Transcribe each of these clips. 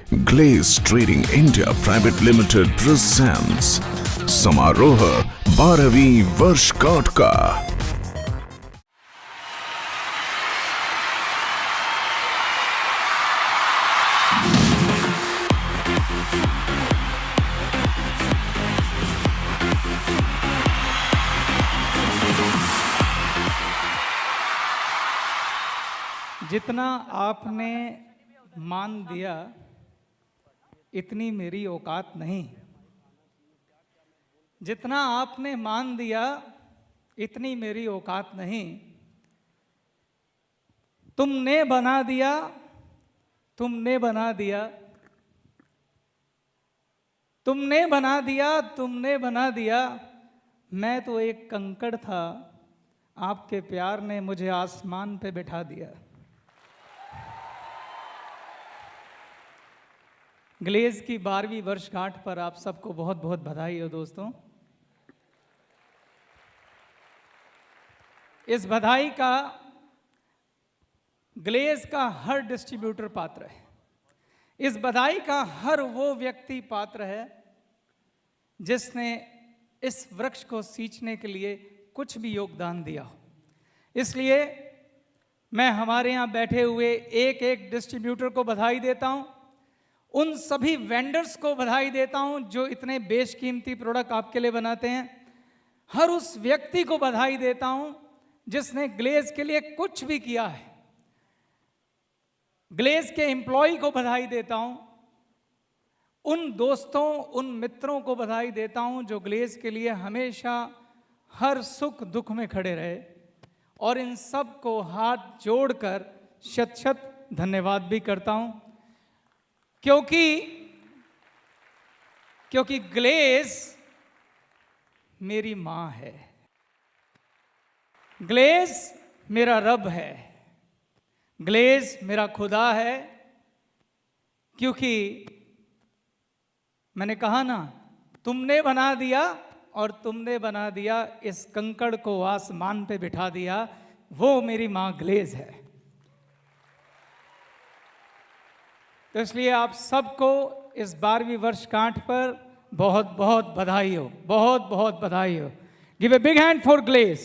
Glaze trading India private limited presents समारोह 12वीं वर्षगांठ का। जितना आपने मान दिया इतनी मेरी औकात नहीं। जितना आपने मान दिया इतनी मेरी औकात नहीं। तुमने बना दिया, तुमने बना दिया, तुमने बना दिया, तुमने बना दिया। मैं तो एक कंकड़ था, आपके प्यार ने मुझे आसमान पे बिठा दिया। ग्लेज की 12वीं वर्षगांठ पर आप सबको बहुत बहुत बधाई हो दोस्तों। इस बधाई का ग्लेज का हर डिस्ट्रीब्यूटर पात्र है। इस बधाई का हर वो व्यक्ति पात्र है जिसने इस वृक्ष को सींचने के लिए कुछ भी योगदान दिया हो। इसलिए मैं हमारे यहाँ बैठे हुए एक एक डिस्ट्रीब्यूटर को बधाई देता हूँ। उन सभी वेंडर्स को बधाई देता हूं जो इतने बेशकीमती प्रोडक्ट आपके लिए बनाते हैं। हर उस व्यक्ति को बधाई देता हूं जिसने ग्लेज के लिए कुछ भी किया है। ग्लेज के एम्प्लॉय को बधाई देता हूं। उन दोस्तों, उन मित्रों को बधाई देता हूं जो ग्लेज के लिए हमेशा हर सुख दुख में खड़े रहे। और इन सब को हाथ जोड़कर शत शत धन्यवाद भी करता हूं, क्योंकि ग्लेज मेरी मां है। ग्लेज मेरा रब है। ग्लेज मेरा खुदा है। क्योंकि मैंने कहा ना, तुमने बना दिया और तुमने बना दिया, इस कंकड़ को आसमान पे बिठा दिया, वो मेरी मां ग्लेज है। तो इसलिए आप सबको इस 12वीं वर्षगांठ पर बहुत बहुत बधाई हो, बहुत बहुत बधाई हो। Give a big hand for Glaze.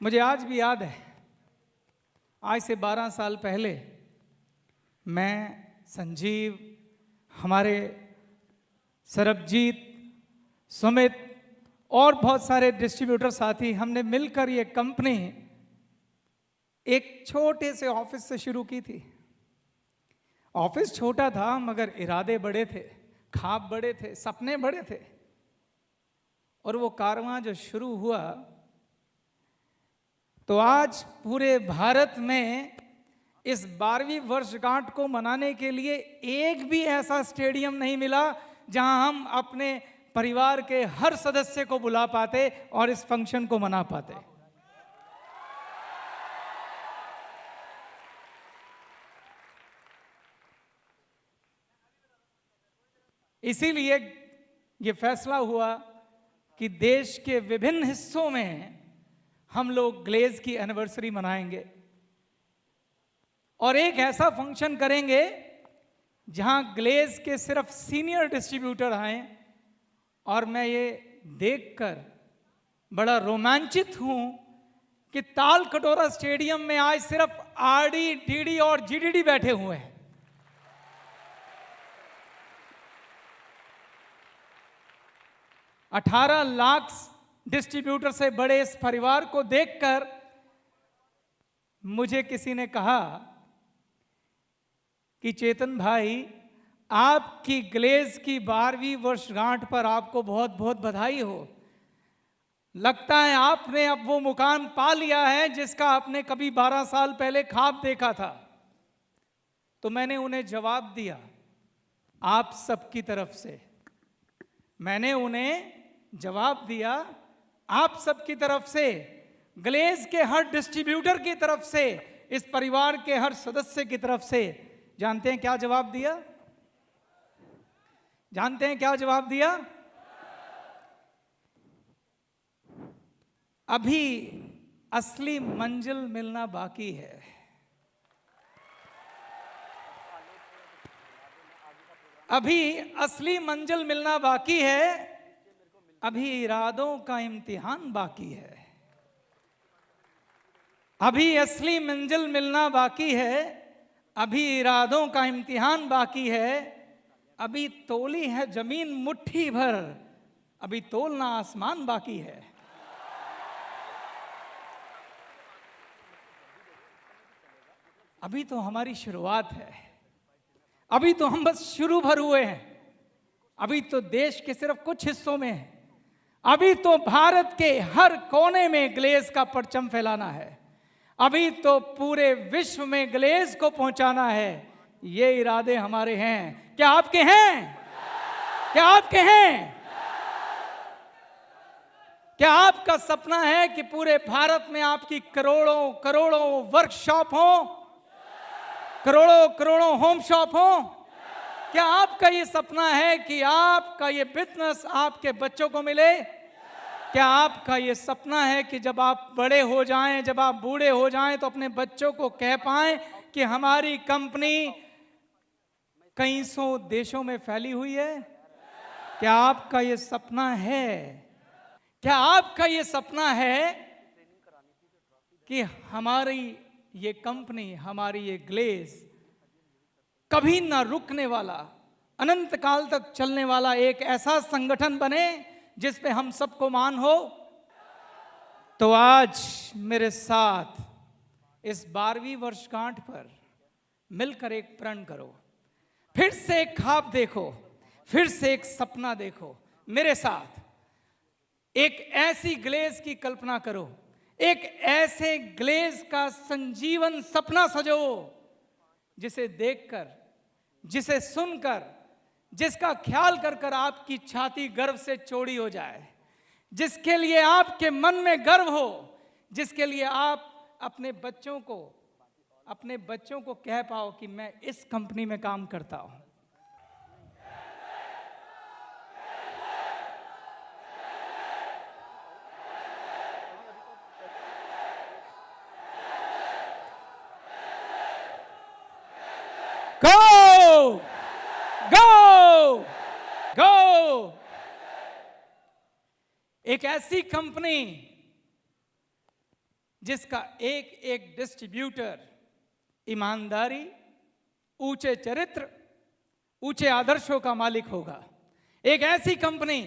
मुझे आज भी याद है, आज से 12 साल पहले मैं, संजीव, हमारे सरबजीत, सुमित और बहुत सारे डिस्ट्रीब्यूटर साथी, हमने मिलकर ये कंपनी एक छोटे से ऑफिस से शुरू की थी। ऑफिस छोटा था मगर इरादे बड़े थे, ख्वाब बड़े थे, सपने बड़े थे। और वो कारवां जो शुरू हुआ तो आज पूरे भारत में इस 12वीं वर्षगांठ को मनाने के लिए एक भी ऐसा स्टेडियम नहीं मिला जहां हम अपने परिवार के हर सदस्य को बुला पाते और इस फंक्शन को मना पाते। इसीलिए ये फैसला हुआ कि देश के विभिन्न हिस्सों में हम लोग ग्लेज की एनिवर्सरी मनाएंगे और एक ऐसा फंक्शन करेंगे जहां ग्लेज के सिर्फ सीनियर डिस्ट्रीब्यूटर आए। और मैं ये देखकर बड़ा रोमांचित हूं कि ताल कटोरा स्टेडियम में आज सिर्फ आरडी, डीडी और जीडीडी बैठे हुए हैं। $18 लाख डिस्ट्रीब्यूटर से बड़े इस परिवार को देखकर मुझे किसी ने कहा कि चेतन भाई, आपकी ग्लेज की 12वीं वर्षगांठ पर आपको बहुत बहुत बधाई हो। लगता है आपने अब वो मुकाम पा लिया है जिसका आपने कभी 12 साल पहले ख्वाब देखा था। तो मैंने उन्हें जवाब दिया, आप सबकी तरफ से। मैंने उन्हें जवाब दिया, आप सबकी तरफ से, ग्लेज के हर डिस्ट्रीब्यूटर की तरफ से, इस परिवार के हर सदस्य की तरफ से। जानते हैं क्या जवाब दिया? जानते हैं क्या जवाब दिया? अभी असली मंजिल मिलना बाकी है। अभी असली मंजिल मिलना बाकी है, अभी इरादों का इम्तिहान बाकी है। अभी असली मंजिल मिलना बाकी है, अभी इरादों का इम्तिहान बाकी है। अभी तोली है जमीन मुट्ठी भर, अभी तोलना आसमान बाकी है। अभी तो हमारी शुरुआत है, अभी तो हम बस शुरू भर हुए हैं। अभी तो देश के सिर्फ कुछ हिस्सों में है, अभी तो भारत के हर कोने में ग्लेज का परचम फैलाना है, अभी तो पूरे विश्व में ग्लेज को पहुंचाना है। ये इरादे हमारे हैं। क्या आपके हैं? क्या आपके हैं? क्या आपका सपना है कि पूरे भारत में आपकी करोड़ों करोड़ों वर्कशॉप हो, करोड़ों करोड़ों होम शॉप हो? क्या आपका ये सपना है कि आपका ये बिजनेस आपके बच्चों को मिले? क्या आपका ये सपना है कि जब आप बड़े हो जाएं, जब आप बूढ़े हो जाएं, तो अपने बच्चों को कह पाएं कि हमारी कंपनी कई सौ देशों में फैली हुई है? क्या आपका ये सपना है? क्या आपका ये सपना है कि हमारी ये कंपनी, हमारी ये ग्लेज कभी ना रुकने वाला, अनंत काल तक चलने वाला एक ऐसा संगठन बने जिस पे हम सबको मान हो? तो आज मेरे साथ इस 12वीं वर्षगांठ पर मिलकर एक प्रण करो, फिर से एक ख्वाब देखो, फिर से एक सपना देखो। मेरे साथ एक ऐसी ग्लेज की कल्पना करो, एक ऐसे ग्लेज का संजीवन सपना सजो जिसे देखकर, जिसे सुनकर, जिसका ख्याल कर कर आपकी छाती गर्व से चौड़ी हो जाए, जिसके लिए आपके मन में गर्व हो, जिसके लिए आप अपने बच्चों को कह पाओ कि मैं इस कंपनी में काम करता हूं। Go! Go! Go! एक ऐसी कंपनी जिसका एक एक डिस्ट्रीब्यूटर ईमानदारी, ऊंचे चरित्र, ऊंचे आदर्शों का मालिक होगा। एक ऐसी कंपनी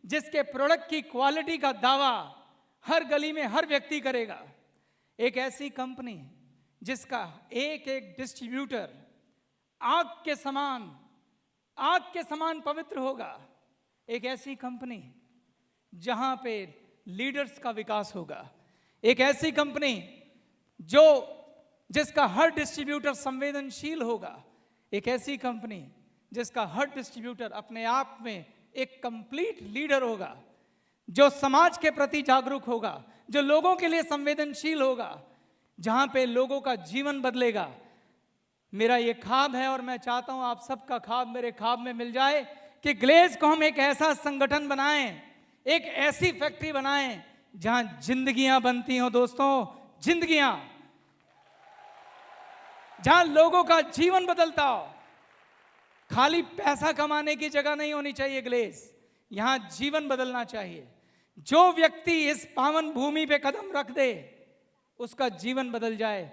जिसके प्रोडक्ट की क्वालिटी का दावा हर गली में हर व्यक्ति करेगा। एक ऐसी कंपनी जिसका एक एक डिस्ट्रीब्यूटर आग के समान पवित्र होगा। एक ऐसी कंपनी जहां पे लीडर्स का विकास होगा। एक ऐसी कंपनी जिसका हर डिस्ट्रीब्यूटर संवेदनशील होगा। एक ऐसी कंपनी जिसका हर डिस्ट्रीब्यूटर अपने आप में एक कंप्लीट लीडर होगा, जो समाज के प्रति जागरूक होगा, जो लोगों के लिए संवेदनशील होगा, जहां पे लोगों का जीवन बदलेगा। मेरा ये ख्वाब है और मैं चाहता हूं आप सबका ख्वाब मेरे ख्वाब में मिल जाए कि ग्लेज को हम एक ऐसा संगठन बनाएं, एक ऐसी फैक्ट्री बनाएं जहां जिंदगियां बनती हो दोस्तों, जिंदगियां, जहां लोगों का जीवन बदलता हो। खाली पैसा कमाने की जगह नहीं होनी चाहिए ग्लेज, यहां जीवन बदलना चाहिए। जो व्यक्ति इस पावन भूमि पे कदम रख दे उसका जीवन बदल जाए।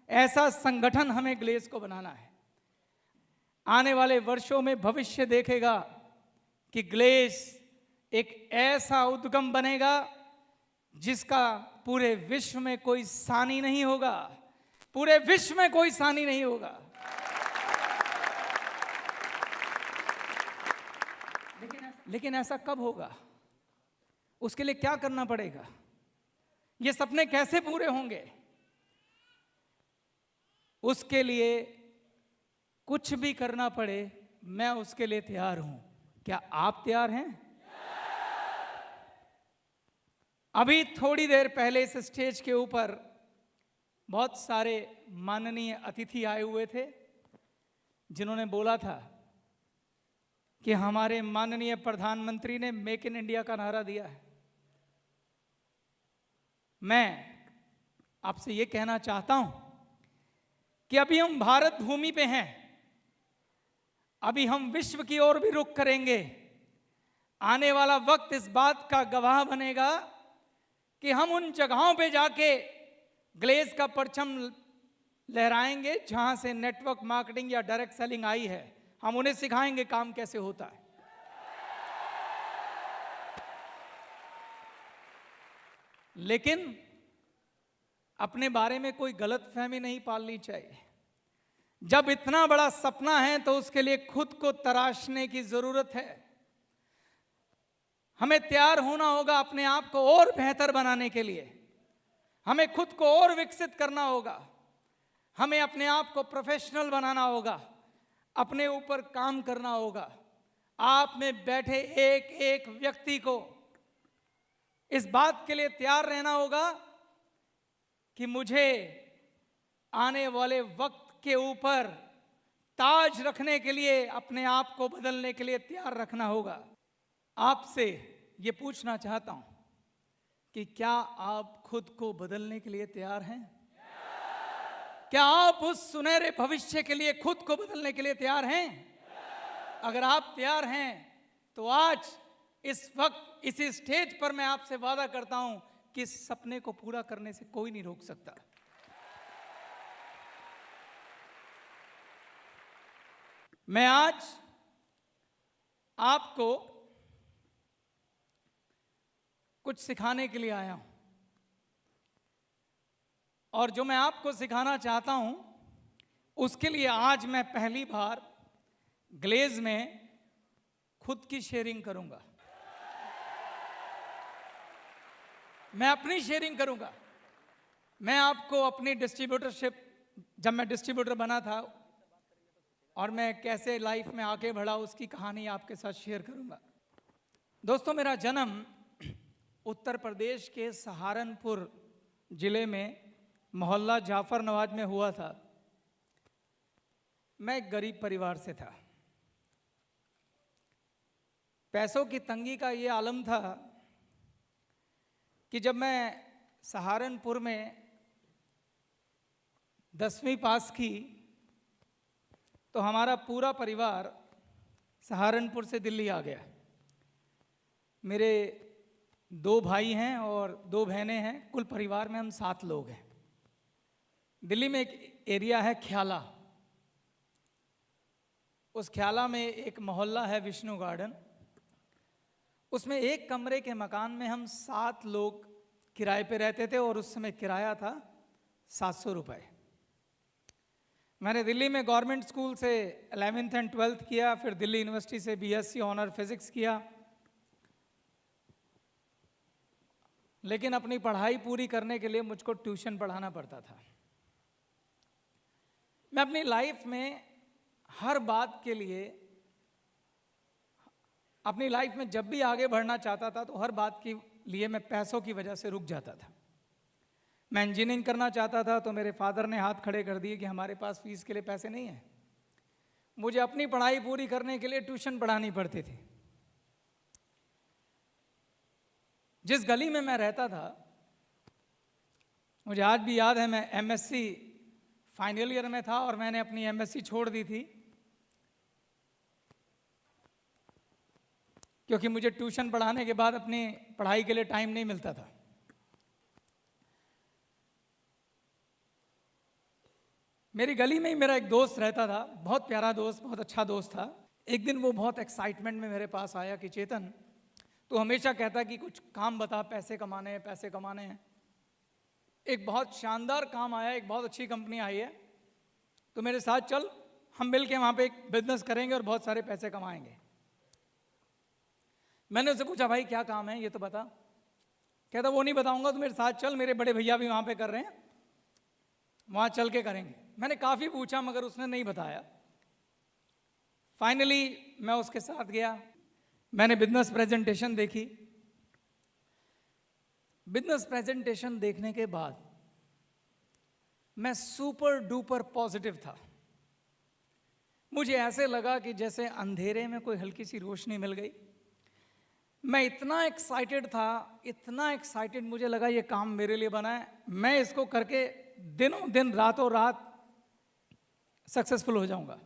ऐसा संगठन हमें ग्लेज को बनाना है। आने वाले वर्षों में भविष्य देखेगा कि ग्लेज एक ऐसा उद्गम बनेगा जिसका पूरे विश्व में कोई सानी नहीं होगा, पूरे विश्व में कोई सानी नहीं होगा। लेकिन ऐसा कब होगा? उसके लिए क्या करना पड़ेगा? ये सपने कैसे पूरे होंगे? उसके लिए कुछ भी करना पड़े, मैं उसके लिए तैयार हूं। क्या आप तैयार हैं? अभी थोड़ी देर पहले इस स्टेज के ऊपर बहुत सारे माननीय अतिथि आए हुए थे, जिन्होंने बोला था कि हमारे माननीय प्रधानमंत्री ने मेक इन इंडिया का नारा दिया है। मैं आपसे ये कहना चाहता हूं कि अभी हम भारत भूमि पे हैं, अभी हम विश्व की ओर भी रुख करेंगे। आने वाला वक्त इस बात का गवाह बनेगा कि हम उन जगहों पे जाके ग्लेज का परचम लहराएंगे जहां से नेटवर्क मार्केटिंग या डायरेक्ट सेलिंग आई है। हम उन्हें सिखाएंगे काम कैसे होता है। लेकिन अपने बारे में कोई गलतफहमी नहीं पालनी चाहिए। जब इतना बड़ा सपना है तो उसके लिए खुद को तराशने की जरूरत है। हमें तैयार होना होगा अपने आप को और बेहतर बनाने के लिए। हमें खुद को और विकसित करना होगा। हमें अपने आप को प्रोफेशनल बनाना होगा, अपने ऊपर काम करना होगा। आप में बैठे एक एक व्यक्ति को इस बात के लिए तैयार रहना होगा कि मुझे आने वाले वक्त के ऊपर ताज रखने के लिए अपने आप को बदलने के लिए तैयार रखना होगा। आपसे ये पूछना चाहता हूं कि क्या आप खुद को बदलने के लिए तैयार हैं? क्या आप उस सुनहरे भविष्य के लिए खुद को बदलने के लिए तैयार हैं? अगर आप तैयार हैं तो आज इस वक्त इसी स्टेज पर मैं आपसे वादा करता हूं कि इस सपने को पूरा करने से कोई नहीं रोक सकता। मैं आज आपको कुछ सिखाने के लिए आया हूं, और जो मैं आपको सिखाना चाहता हूं उसके लिए आज मैं पहली बार ग्लेज में खुद की शेयरिंग करूंगा। मैं अपनी शेयरिंग करूंगा। मैं आपको अपनी डिस्ट्रीब्यूटरशिप, जब मैं डिस्ट्रीब्यूटर बना था और मैं कैसे लाइफ में आगे बढ़ा, उसकी कहानी आपके साथ शेयर करूंगा। दोस्तों, मेरा जन्म उत्तर प्रदेश के सहारनपुर जिले में मोहल्ला जाफर नवाज में हुआ था। मैं एक गरीब परिवार से था। पैसों की तंगी का ये आलम था कि जब मैं सहारनपुर में 10वीं पास की तो हमारा पूरा परिवार सहारनपुर से दिल्ली आ गया। मेरे 2 भाई हैं और 2 बहनें हैं। कुल परिवार में हम 7 लोग हैं। दिल्ली में एक एरिया है ख्याला। उस ख्याला में एक मोहल्ला है विष्णु गार्डन। उसमें एक कमरे के मकान में हम 7 लोग किराए पे रहते थे और उस समय किराया था 700 रुपये। मैंने दिल्ली में गवर्नमेंट स्कूल से 11th एंड 12th किया, फिर दिल्ली यूनिवर्सिटी से बीएससी ऑनर फिजिक्स किया। लेकिन अपनी पढ़ाई पूरी करने के लिए मुझको ट्यूशन पढ़ाना पड़ता था। मैं अपनी लाइफ में हर बात के लिए, अपनी लाइफ में जब भी आगे बढ़ना चाहता था तो हर बात के लिए मैं पैसों की वजह से रुक जाता था। मैं इंजीनियरिंग करना चाहता था तो मेरे फादर ने हाथ खड़े कर दिए कि हमारे पास फीस के लिए पैसे नहीं हैं। मुझे अपनी पढ़ाई पूरी करने के लिए ट्यूशन पढ़ानी पड़ती थी। जिस गली में मैं रहता था, मुझे आज भी याद है, मैं एमएससी फाइनल ईयर में था और मैंने अपनी एमएससी छोड़ दी थी क्योंकि मुझे ट्यूशन पढ़ाने के बाद अपनी पढ़ाई के लिए टाइम नहीं मिलता था। मेरी गली में ही मेरा एक दोस्त रहता था, बहुत प्यारा दोस्त, बहुत अच्छा दोस्त था। एक दिन वो बहुत एक्साइटमेंट में मेरे पास आया कि चेतन, तू हमेशा कहता कि कुछ काम बता, पैसे कमाने हैं, पैसे कमाने हैं। एक बहुत शानदार काम आया, एक बहुत अच्छी कंपनी आई है, तो मेरे साथ चल, हम मिलके वहाँ पे एक बिजनेस करेंगे और बहुत सारे पैसे कमाएंगे। मैंने उससे पूछा, भाई क्या काम है ये तो बता। कहता वो नहीं बताऊंगा, तो मेरे साथ चल, मेरे बड़े भैया भी वहाँ पे कर रहे हैं, वहाँ चल के करेंगे। मैंने काफ़ी पूछा मगर उसने नहीं बताया। फाइनली मैं उसके साथ गया। मैंने बिजनेस प्रेजेंटेशन देखी। बिजनेस प्रेजेंटेशन देखने के बाद मैं सुपर डुपर पॉजिटिव था। मुझे ऐसे लगा कि जैसे अंधेरे में कोई हल्की सी रोशनी मिल गई। मैं इतना एक्साइटेड था, इतना एक्साइटेड, मुझे लगा ये काम मेरे लिए बना है, मैं इसको करके दिनों दिन रातों रात सक्सेसफुल हो जाऊंगा।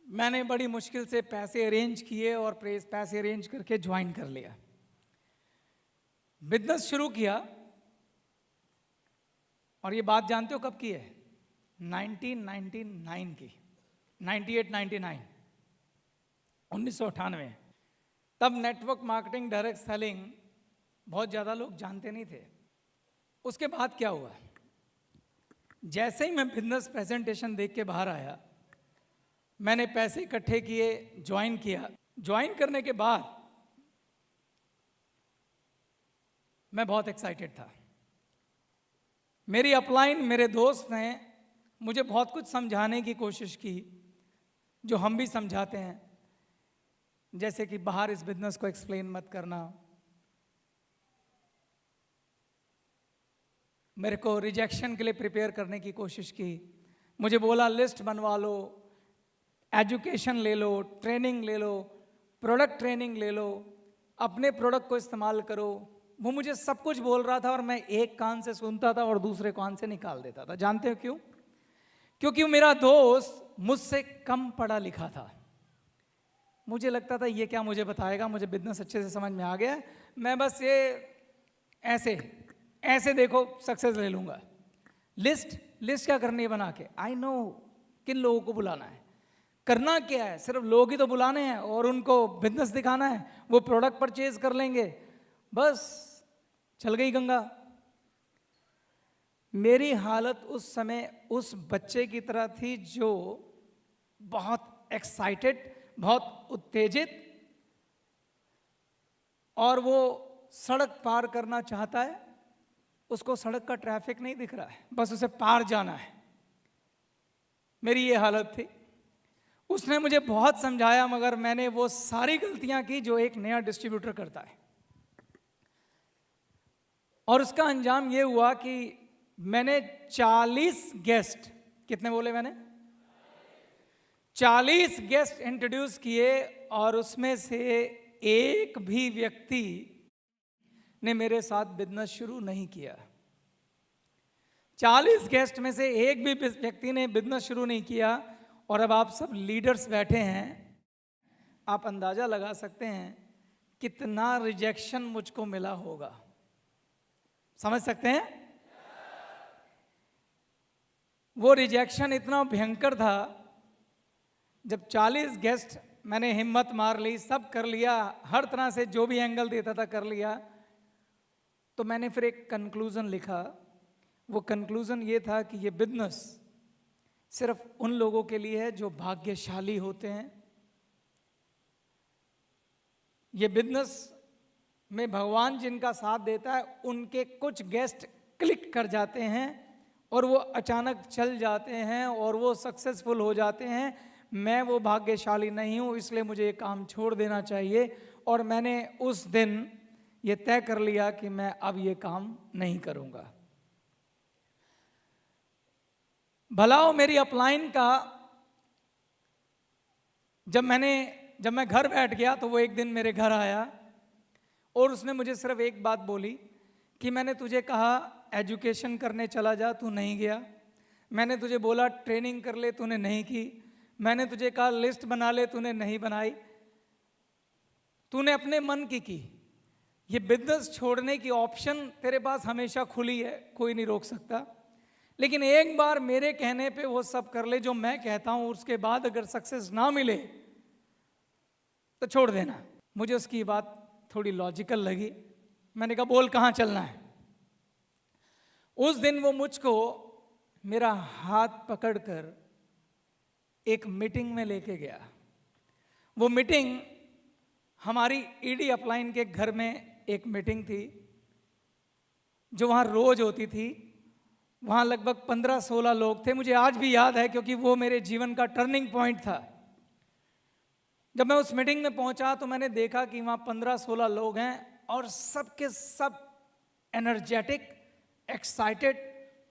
मैंने बड़ी मुश्किल से पैसे अरेंज किए और पैसे अरेंज करके ज्वाइन कर लिया, बिजनेस शुरू किया। और ये बात जानते हो कब की है? 1999 की, 98-99, 1998। तब नेटवर्क मार्केटिंग, डायरेक्ट सेलिंग बहुत ज़्यादा लोग जानते नहीं थे। उसके बाद क्या हुआ, जैसे ही मैं बिजनेस प्रेजेंटेशन देख के बाहर आया, मैंने पैसे इकट्ठे किए, ज्वाइन किया। ज्वाइन करने के बाद मैं बहुत एक्साइटेड था। मेरी अपलाइन, मेरे दोस्त ने मुझे बहुत कुछ समझाने की कोशिश की, जो हम भी समझाते हैं, जैसे कि बाहर इस बिजनेस को एक्सप्लेन मत करना। मेरे को रिजेक्शन के लिए प्रिपेयर करने की कोशिश की। मुझे बोला लिस्ट बनवा लो, एजुकेशन ले लो, ट्रेनिंग ले लो, प्रोडक्ट ट्रेनिंग ले लो, अपने प्रोडक्ट को इस्तेमाल करो। वो मुझे सब कुछ बोल रहा था और मैं एक कान से सुनता था और दूसरे कान से निकाल देता था। जानते हो क्यों? क्योंकि मेरा दोस्त मुझसे कम पढ़ा लिखा था। मुझे लगता था ये क्या मुझे बताएगा, मुझे बिजनेस अच्छे से समझ में आ गया, मैं बस ये ऐसे देखो सक्सेस ले लूँगा। लिस्ट क्या करनी है बना के? आई नो किन लोगों को बुलाना है, करना क्या है, सिर्फ लोग ही तो बुलाने हैं और उनको बिजनेस दिखाना है, वो प्रोडक्ट परचेज कर लेंगे, बस चल गई गंगा। मेरी हालत उस समय उस बच्चे की तरह थी जो बहुत एक्साइटेड, बहुत उत्तेजित, और वो सड़क पार करना चाहता है, उसको सड़क का ट्रैफिक नहीं दिख रहा है, बस उसे पार जाना है। मेरी ये हालत थी। उसने मुझे बहुत समझाया, मगर मैंने वो सारी गलतियां की जो एक नया डिस्ट्रीब्यूटर करता है। और उसका अंजाम ये हुआ कि मैंने 40 गेस्ट, कितने बोले मैंने? 40 गेस्ट इंट्रोड्यूस किए और उसमें से एक भी व्यक्ति ने मेरे साथ बिजनेस शुरू नहीं किया। 40 गेस्ट में से एक भी व्यक्ति ने बिजनेस शुरू नहीं किया। और अब आप सब लीडर्स बैठे हैं, आप अंदाजा लगा सकते हैं कितना रिजेक्शन मुझको मिला होगा। समझ सकते हैं? वो रिजेक्शन इतना भयंकर था, जब 40 गेस्ट मैंने हिम्मत मार ली, सब कर लिया, हर तरह से जो भी एंगल देता था कर लिया, तो मैंने फिर एक कंक्लूजन लिखा। वो कंक्लूजन ये था कि ये बिजनेस सिर्फ उन लोगों के लिए है जो भाग्यशाली होते हैं। ये बिजनेस में भगवान जिनका साथ देता है, उनके कुछ गेस्ट क्लिक कर जाते हैं और वो अचानक चल जाते हैं और वो सक्सेसफुल हो जाते हैं। मैं वो भाग्यशाली नहीं हूँ, इसलिए मुझे ये काम छोड़ देना चाहिए। और मैंने उस दिन ये तय कर लिया कि मैं अब ये काम नहीं करूँगा। भला हो मेरी अपलाइन का, जब मैं घर बैठ गया तो वो एक दिन मेरे घर आया और उसने मुझे सिर्फ एक बात बोली कि मैंने तुझे कहा एजुकेशन करने चला जा, तू नहीं गया। मैंने तुझे बोला ट्रेनिंग कर ले, तूने नहीं की। मैंने तुझे कहा लिस्ट बना ले, तूने नहीं बनाई। तूने अपने मन की। ये बिजनेस छोड़ने की ऑप्शन तेरे पास हमेशा खुली है, कोई नहीं रोक सकता। लेकिन एक बार मेरे कहने पे वो सब कर ले जो मैं कहता हूं, उसके बाद अगर सक्सेस ना मिले तो छोड़ देना। मुझे उसकी बात थोड़ी लॉजिकल लगी। मैंने कहा बोल कहाँ चलना है। उस दिन वो मुझको मेरा हाथ पकड़कर एक मीटिंग में लेके गया। वो मीटिंग हमारी ईडी अपलाइन के घर में एक मीटिंग थी जो वहाँ रोज होती थी। वहाँ लगभग 15-16 लोग थे। मुझे आज भी याद है क्योंकि वो मेरे जीवन का टर्निंग पॉइंट था। जब मैं उस मीटिंग में पहुंचा तो मैंने देखा कि वहाँ 15-16 लोग हैं और सब के सब एनर्जेटिक, एक्साइटेड,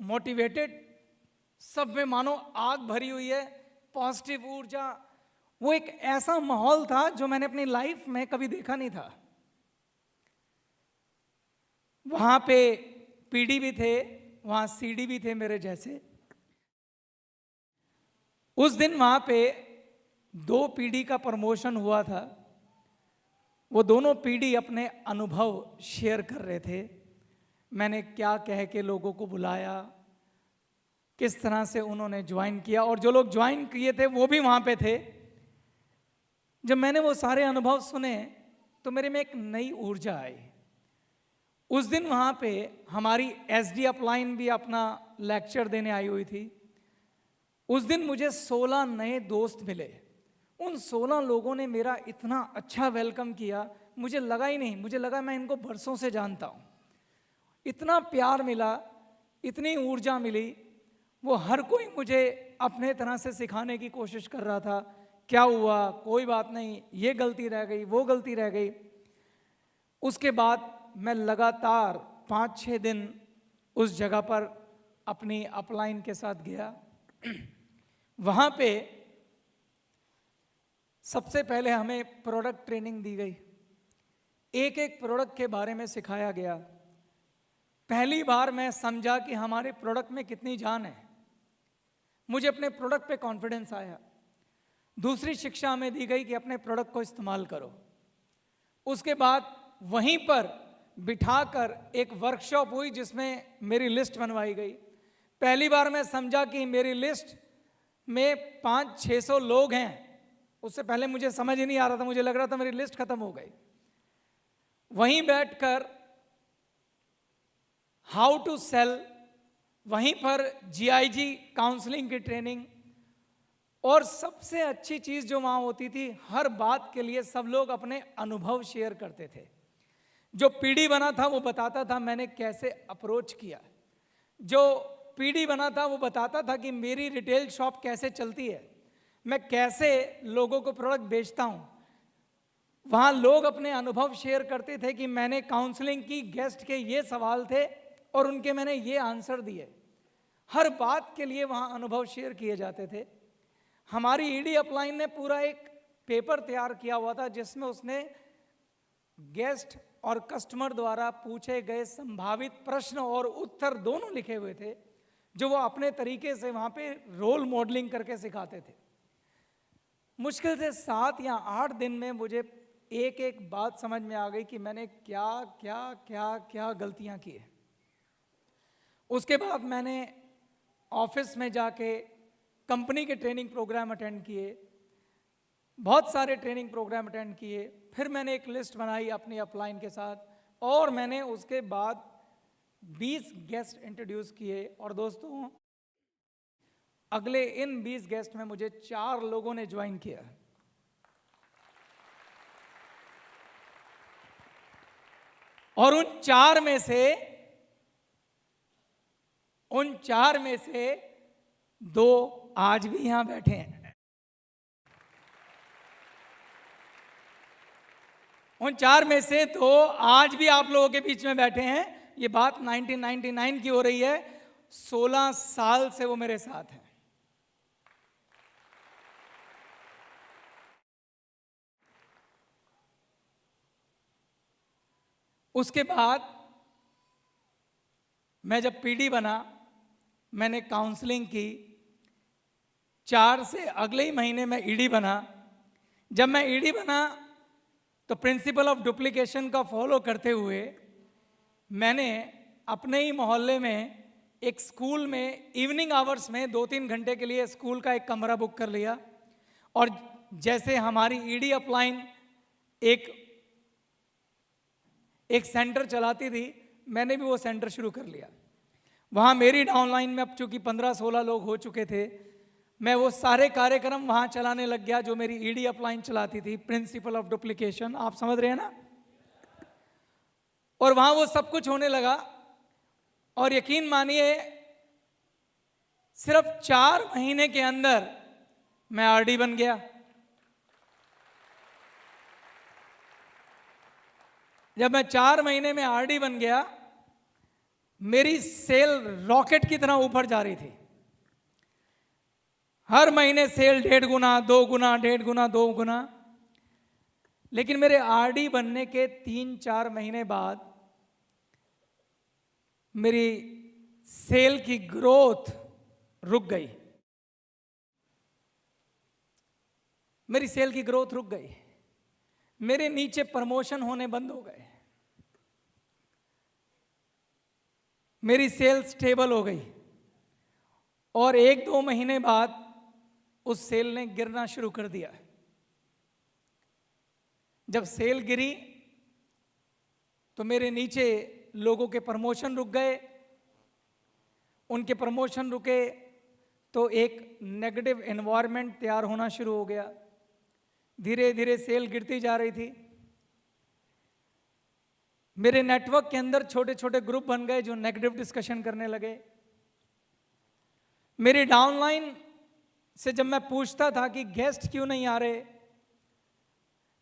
मोटिवेटेड, सब में मानो आग भरी हुई है, पॉजिटिव ऊर्जा। वो एक ऐसा माहौल था जो मैंने अपनी लाइफ में कभी देखा नहीं था। वहां पे पीडी भी थे, वहां सीडी भी थे मेरे जैसे। उस दिन वहां पे 2 पीढ़ी का प्रमोशन हुआ था। वो दोनों पीढ़ी अपने अनुभव शेयर कर रहे थे। मैंने क्या कह के लोगों को बुलाया, किस तरह से उन्होंने ज्वाइन किया, और जो लोग ज्वाइन किए थे वो भी वहां पे थे। जब मैंने वो सारे अनुभव सुने तो मेरे में एक नई ऊर्जा आई। उस दिन वहां पे हमारी एसडी अपलाइन भी अपना लेक्चर देने आई हुई थी। उस दिन मुझे 16 नए दोस्त मिले। उन 16 लोगों ने मेरा इतना अच्छा वेलकम किया, मुझे लगा ही नहीं, मुझे लगा मैं इनको बरसों से जानता हूँ। इतना प्यार मिला, इतनी ऊर्जा मिली। वो हर कोई मुझे अपने तरह से सिखाने की कोशिश कर रहा था। क्या हुआ, कोई बात नहीं, ये गलती रह गई, वो गलती रह गई। उसके बाद मैं लगातार 5-6 दिन उस जगह पर अपनी अपलाइन के साथ गया। वहाँ पे सबसे पहले हमें प्रोडक्ट ट्रेनिंग दी गई। एक एक प्रोडक्ट के बारे में सिखाया गया। पहली बार मैं समझा कि हमारे प्रोडक्ट में कितनी जान है। मुझे अपने प्रोडक्ट पे कॉन्फिडेंस आया। दूसरी शिक्षा हमें दी गई कि अपने प्रोडक्ट को इस्तेमाल करो। उसके बाद वहीं पर बिठाकर एक वर्कशॉप हुई जिसमें मेरी लिस्ट बनवाई गई। पहली बार मैं समझा कि मेरी लिस्ट में 500-600 लोग हैं। उससे पहले मुझे समझ ही नहीं आ रहा था, मुझे लग रहा था मेरी लिस्ट खत्म हो गई। वहीं बैठकर हाउ टू सेल, वहीं पर जीआईजी काउंसलिंग की ट्रेनिंग, और सबसे अच्छी चीज जो वहां होती थी, हर बात के लिए सब लोग अपने अनुभव शेयर करते थे। जो पीडी बना था वो बताता था मैंने कैसे अप्रोच किया। जो पीडी बना था वो बताता था कि मेरी रिटेल शॉप कैसे चलती है, मैं कैसे लोगों को प्रोडक्ट बेचता हूं। वहां लोग अपने अनुभव शेयर करते थे कि मैंने काउंसलिंग की, गेस्ट के ये सवाल थे और उनके मैंने ये आंसर दिए। हर बात के लिए वहां अनुभव शेयर किए जाते थे। हमारी ईडी अपलाइन ने पूरा एक पेपर तैयार किया हुआ था जिसमें उसने गेस्ट और कस्टमर द्वारा पूछे गए संभावित प्रश्न और उत्तर दोनों लिखे हुए थे, जो वो अपने तरीके से वहां पे रोल मॉडलिंग करके सिखाते थे। मुश्किल से 7 या 8 दिन में मुझे एक एक बात समझ में आ गई कि मैंने क्या क्या क्या क्या गलतियां की है। उसके बाद मैंने ऑफिस में जाके कंपनी के ट्रेनिंग प्रोग्राम अटेंड किए, बहुत सारे ट्रेनिंग प्रोग्राम अटेंड किए। फिर मैंने एक लिस्ट बनाई अपनी अपलाइन के साथ, और मैंने उसके बाद 20 गेस्ट इंट्रोड्यूस किए। और दोस्तों, अगले इन 20 गेस्ट में मुझे 4 लोगों ने ज्वाइन किया। और उन 4 में से 2 आज भी यहां बैठे हैं। उन 4 में से 2 आज भी आप लोगों के बीच में बैठे हैं। ये बात 1999 की हो रही है। 16 साल से वो मेरे साथ हैं। उसके बाद मैं जब पीडी बना, मैंने काउंसलिंग की। 4 से अगले ही महीने में ईडी बना। जब मैं ईडी बना तो प्रिंसिपल ऑफ डुप्लीकेशन का फॉलो करते हुए मैंने अपने ही मोहल्ले में एक स्कूल में इवनिंग आवर्स में 2-3 घंटे के लिए स्कूल का एक कमरा बुक कर लिया। और जैसे हमारी ईडी अपलाइन एक सेंटर चलाती थी, मैंने भी वो सेंटर शुरू कर लिया। वहाँ मेरी डाउनलाइन में अब चूंकि 15-16 लोग हो चुके थे, मैं वो सारे कार्यक्रम वहाँ चलाने लग गया जो मेरी ईडी अपलाइन चलाती थी, प्रिंसिपल ऑफ डुप्लीकेशन, आप समझ रहे हैं ना। और वहाँ वो सब कुछ होने लगा। और यकीन मानिए, सिर्फ 4 महीने के अंदर मैं आरडी बन गया। जब मैं 4 महीने में आरडी बन गया, मेरी सेल रॉकेट की तरह ऊपर जा रही थी। हर महीने सेल 1.5 गुना, 2 गुना, 1.5 गुना, 2 गुना। लेकिन मेरे आरडी बनने के 3-4 महीने बाद मेरी सेल की ग्रोथ रुक गई। मेरी सेल की ग्रोथ रुक गई। मेरे नीचे प्रमोशन होने बंद हो गए। मेरी सेल स्टेबल हो गई और 1-2 महीने बाद उस सेल ने गिरना शुरू कर दिया। जब सेल गिरी तो मेरे नीचे लोगों के प्रमोशन रुक गए। उनके प्रमोशन रुके तो एक नेगेटिव एनवायरनमेंट तैयार होना शुरू हो गया। धीरे धीरे सेल गिरती जा रही थी। मेरे नेटवर्क के अंदर छोटे छोटे ग्रुप बन गए जो नेगेटिव डिस्कशन करने लगे। मेरी डाउनलाइन से जब मैं पूछता था कि गेस्ट क्यों नहीं आ रहे,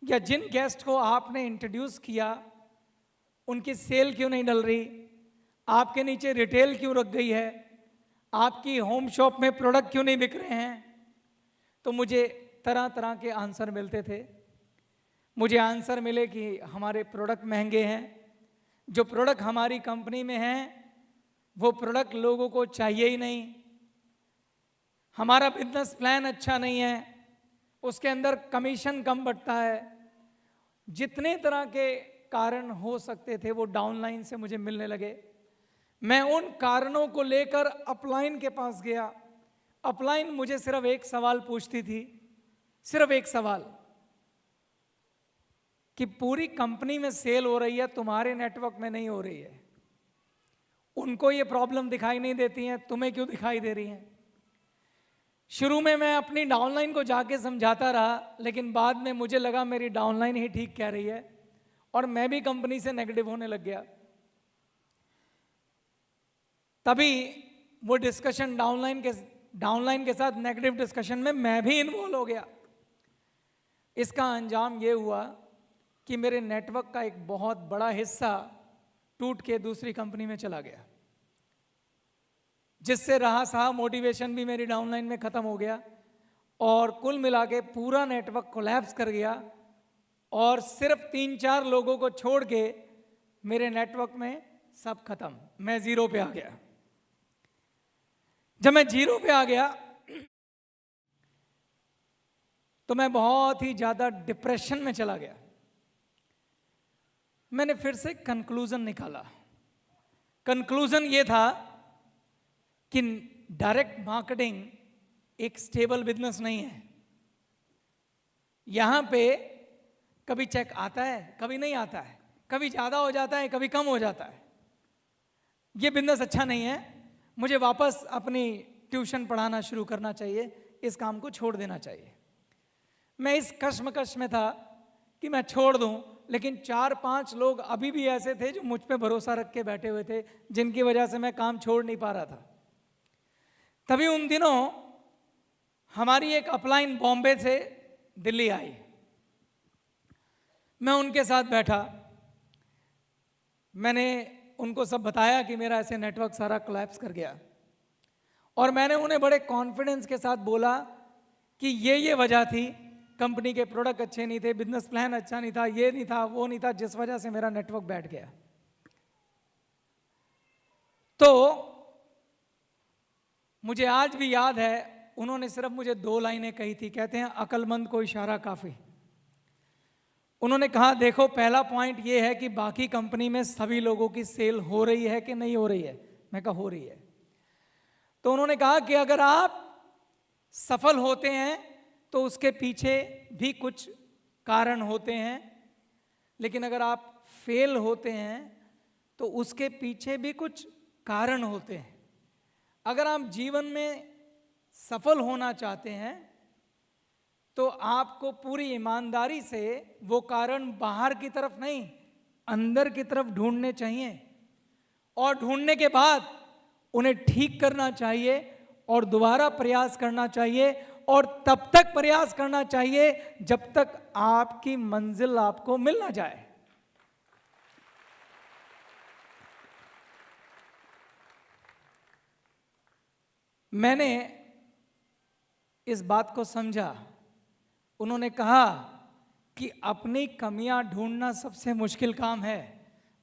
या जिन गेस्ट को आपने इंट्रोड्यूस किया उनकी सेल क्यों नहीं डल रही, आपके नीचे रिटेल क्यों रख गई है, आपकी होम शॉप में प्रोडक्ट क्यों नहीं बिक रहे हैं, तो मुझे तरह तरह के आंसर मिलते थे। मुझे आंसर मिले कि हमारे प्रोडक्ट महंगे हैं, जो प्रोडक्ट हमारी कंपनी में हैं वो प्रोडक्ट लोगों को चाहिए ही नहीं, हमारा बिजनेस प्लान अच्छा नहीं है, उसके अंदर कमीशन कम बढ़ता है। जितने तरह के कारण हो सकते थे वो डाउनलाइन से मुझे मिलने लगे। मैं उन कारणों को लेकर अपलाइन के पास गया। अपलाइन मुझे सिर्फ एक सवाल पूछती थी, सिर्फ एक सवाल, कि पूरी कंपनी में सेल हो रही है, तुम्हारे नेटवर्क में नहीं हो रही है। उनको ये प्रॉब्लम दिखाई नहीं देती है, तुम्हें क्यों दिखाई दे रही है? शुरू में मैं अपनी डाउनलाइन को जाके समझाता रहा, लेकिन बाद में मुझे लगा मेरी डाउनलाइन ही ठीक कह रही है और मैं भी कंपनी से नेगेटिव होने लग गया। तभी वो डिस्कशन डाउनलाइन के साथ नेगेटिव डिस्कशन में मैं भी इन्वॉल्व हो गया। इसका अंजाम ये हुआ कि मेरे नेटवर्क का एक बहुत बड़ा हिस्सा टूट के दूसरी कंपनी में चला गया, जिससे रहा सहा मोटिवेशन भी मेरी डाउनलाइन में खत्म हो गया और कुल मिला के पूरा नेटवर्क कोलैप्स कर गया और सिर्फ 3-4 लोगों को छोड़ के मेरे नेटवर्क में सब खत्म। मैं जीरो पे आ गया। जब मैं जीरो पे आ गया तो मैं बहुत ही ज्यादा डिप्रेशन में चला गया। मैंने फिर से कंक्लूजन निकाला। कंक्लूजन ये था कि डायरेक्ट मार्केटिंग एक स्टेबल बिजनेस नहीं है। यहां पे कभी चेक आता है, कभी नहीं आता है, कभी ज्यादा हो जाता है, कभी कम हो जाता है। ये बिजनेस अच्छा नहीं है। मुझे वापस अपनी ट्यूशन पढ़ाना शुरू करना चाहिए, इस काम को छोड़ देना चाहिए। मैं इस कश्मकश में था कि मैं छोड़ दूं, लेकिन 4-5 लोग अभी भी ऐसे थे जो मुझ पे भरोसा रख के बैठे हुए थे, जिनकी वजह से मैं काम छोड़ नहीं पा रहा था। तभी उन दिनों हमारी एक अपलाइन बॉम्बे से दिल्ली आई। मैं उनके साथ बैठा, मैंने उनको सब बताया कि मेरा ऐसे नेटवर्क सारा कोलैप्स कर गया और मैंने उन्हें बड़े कॉन्फिडेंस के साथ बोला कि ये वजह थी, कंपनी के प्रोडक्ट अच्छे नहीं थे, बिजनेस प्लान अच्छा नहीं था, ये नहीं था, वो नहीं था, जिस वजह से मेरा नेटवर्क बैठ गया। तो मुझे आज भी याद है, उन्होंने सिर्फ मुझे 2 लाइनें कही थी। कहते हैं अक्लमंद को इशारा काफी। उन्होंने कहा देखो, पहला पॉइंट ये है कि बाकी कंपनी में सभी लोगों की सेल हो रही है कि नहीं हो रही है। मैं कहा हो रही है। तो उन्होंने कहा कि अगर आप सफल होते हैं तो उसके पीछे भी कुछ कारण होते हैं, लेकिन अगर आप फेल होते हैं तो उसके पीछे भी कुछ कारण होते हैं। अगर आप जीवन में सफल होना चाहते हैं तो आपको पूरी ईमानदारी से वो कारण बाहर की तरफ नहीं, अंदर की तरफ ढूंढने चाहिए और ढूंढने के बाद उन्हें ठीक करना चाहिए और दोबारा प्रयास करना चाहिए और तब तक प्रयास करना चाहिए जब तक आपकी मंजिल आपको मिल ना जाए। मैंने इस बात को समझा। उन्होंने कहा कि अपनी कमियां ढूंढना सबसे मुश्किल काम है।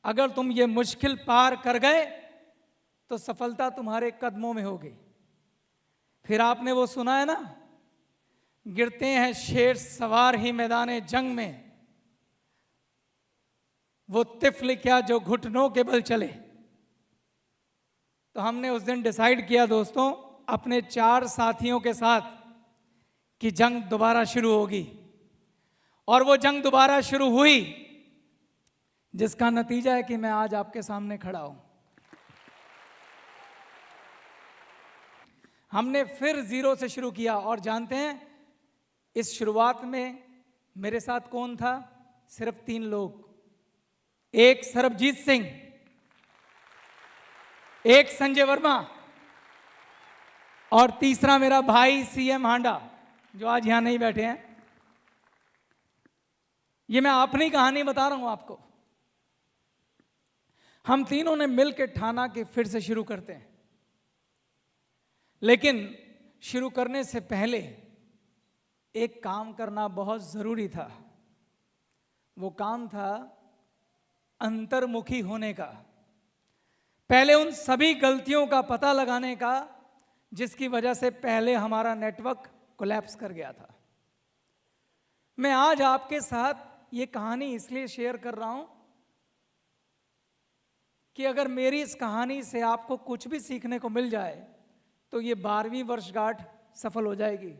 अगर तुम ये मुश्किल पार कर गए तो सफलता तुम्हारे कदमों में होगी। फिर आपने वो सुना है ना, गिरते हैं शेर सवार ही मैदाने जंग में, वो तिफल क्या जो घुटनों के बल चले। तो हमने उस दिन डिसाइड किया दोस्तों अपने 4 साथियों के साथ कि जंग दोबारा शुरू होगी। और वो जंग दोबारा शुरू हुई, जिसका नतीजा है कि मैं आज आपके सामने खड़ा हूं। हमने फिर 0 से शुरू किया। और जानते हैं इस शुरुआत में मेरे साथ कौन था? सिर्फ 3 लोग। एक सरबजीत सिंह, एक संजय वर्मा, और तीसरा मेरा भाई सीएम हांडा, जो आज यहां नहीं बैठे हैं। ये मैं अपनी कहानी बता रहा हूं आपको। हम तीनों ने मिलकर ठाना कि फिर से शुरू करते हैं। लेकिन शुरू करने से पहले एक काम करना बहुत जरूरी था। वो काम था अंतर्मुखी होने का। पहले उन सभी गलतियों का पता लगाने का जिसकी वजह से पहले हमारा नेटवर्क कोलैप्स कर गया था। मैं आज आपके साथ ये कहानी इसलिए शेयर कर रहा हूं कि अगर मेरी इस कहानी से आपको कुछ भी सीखने को मिल जाए तो ये 12वीं वर्षगांठ सफल हो जाएगी।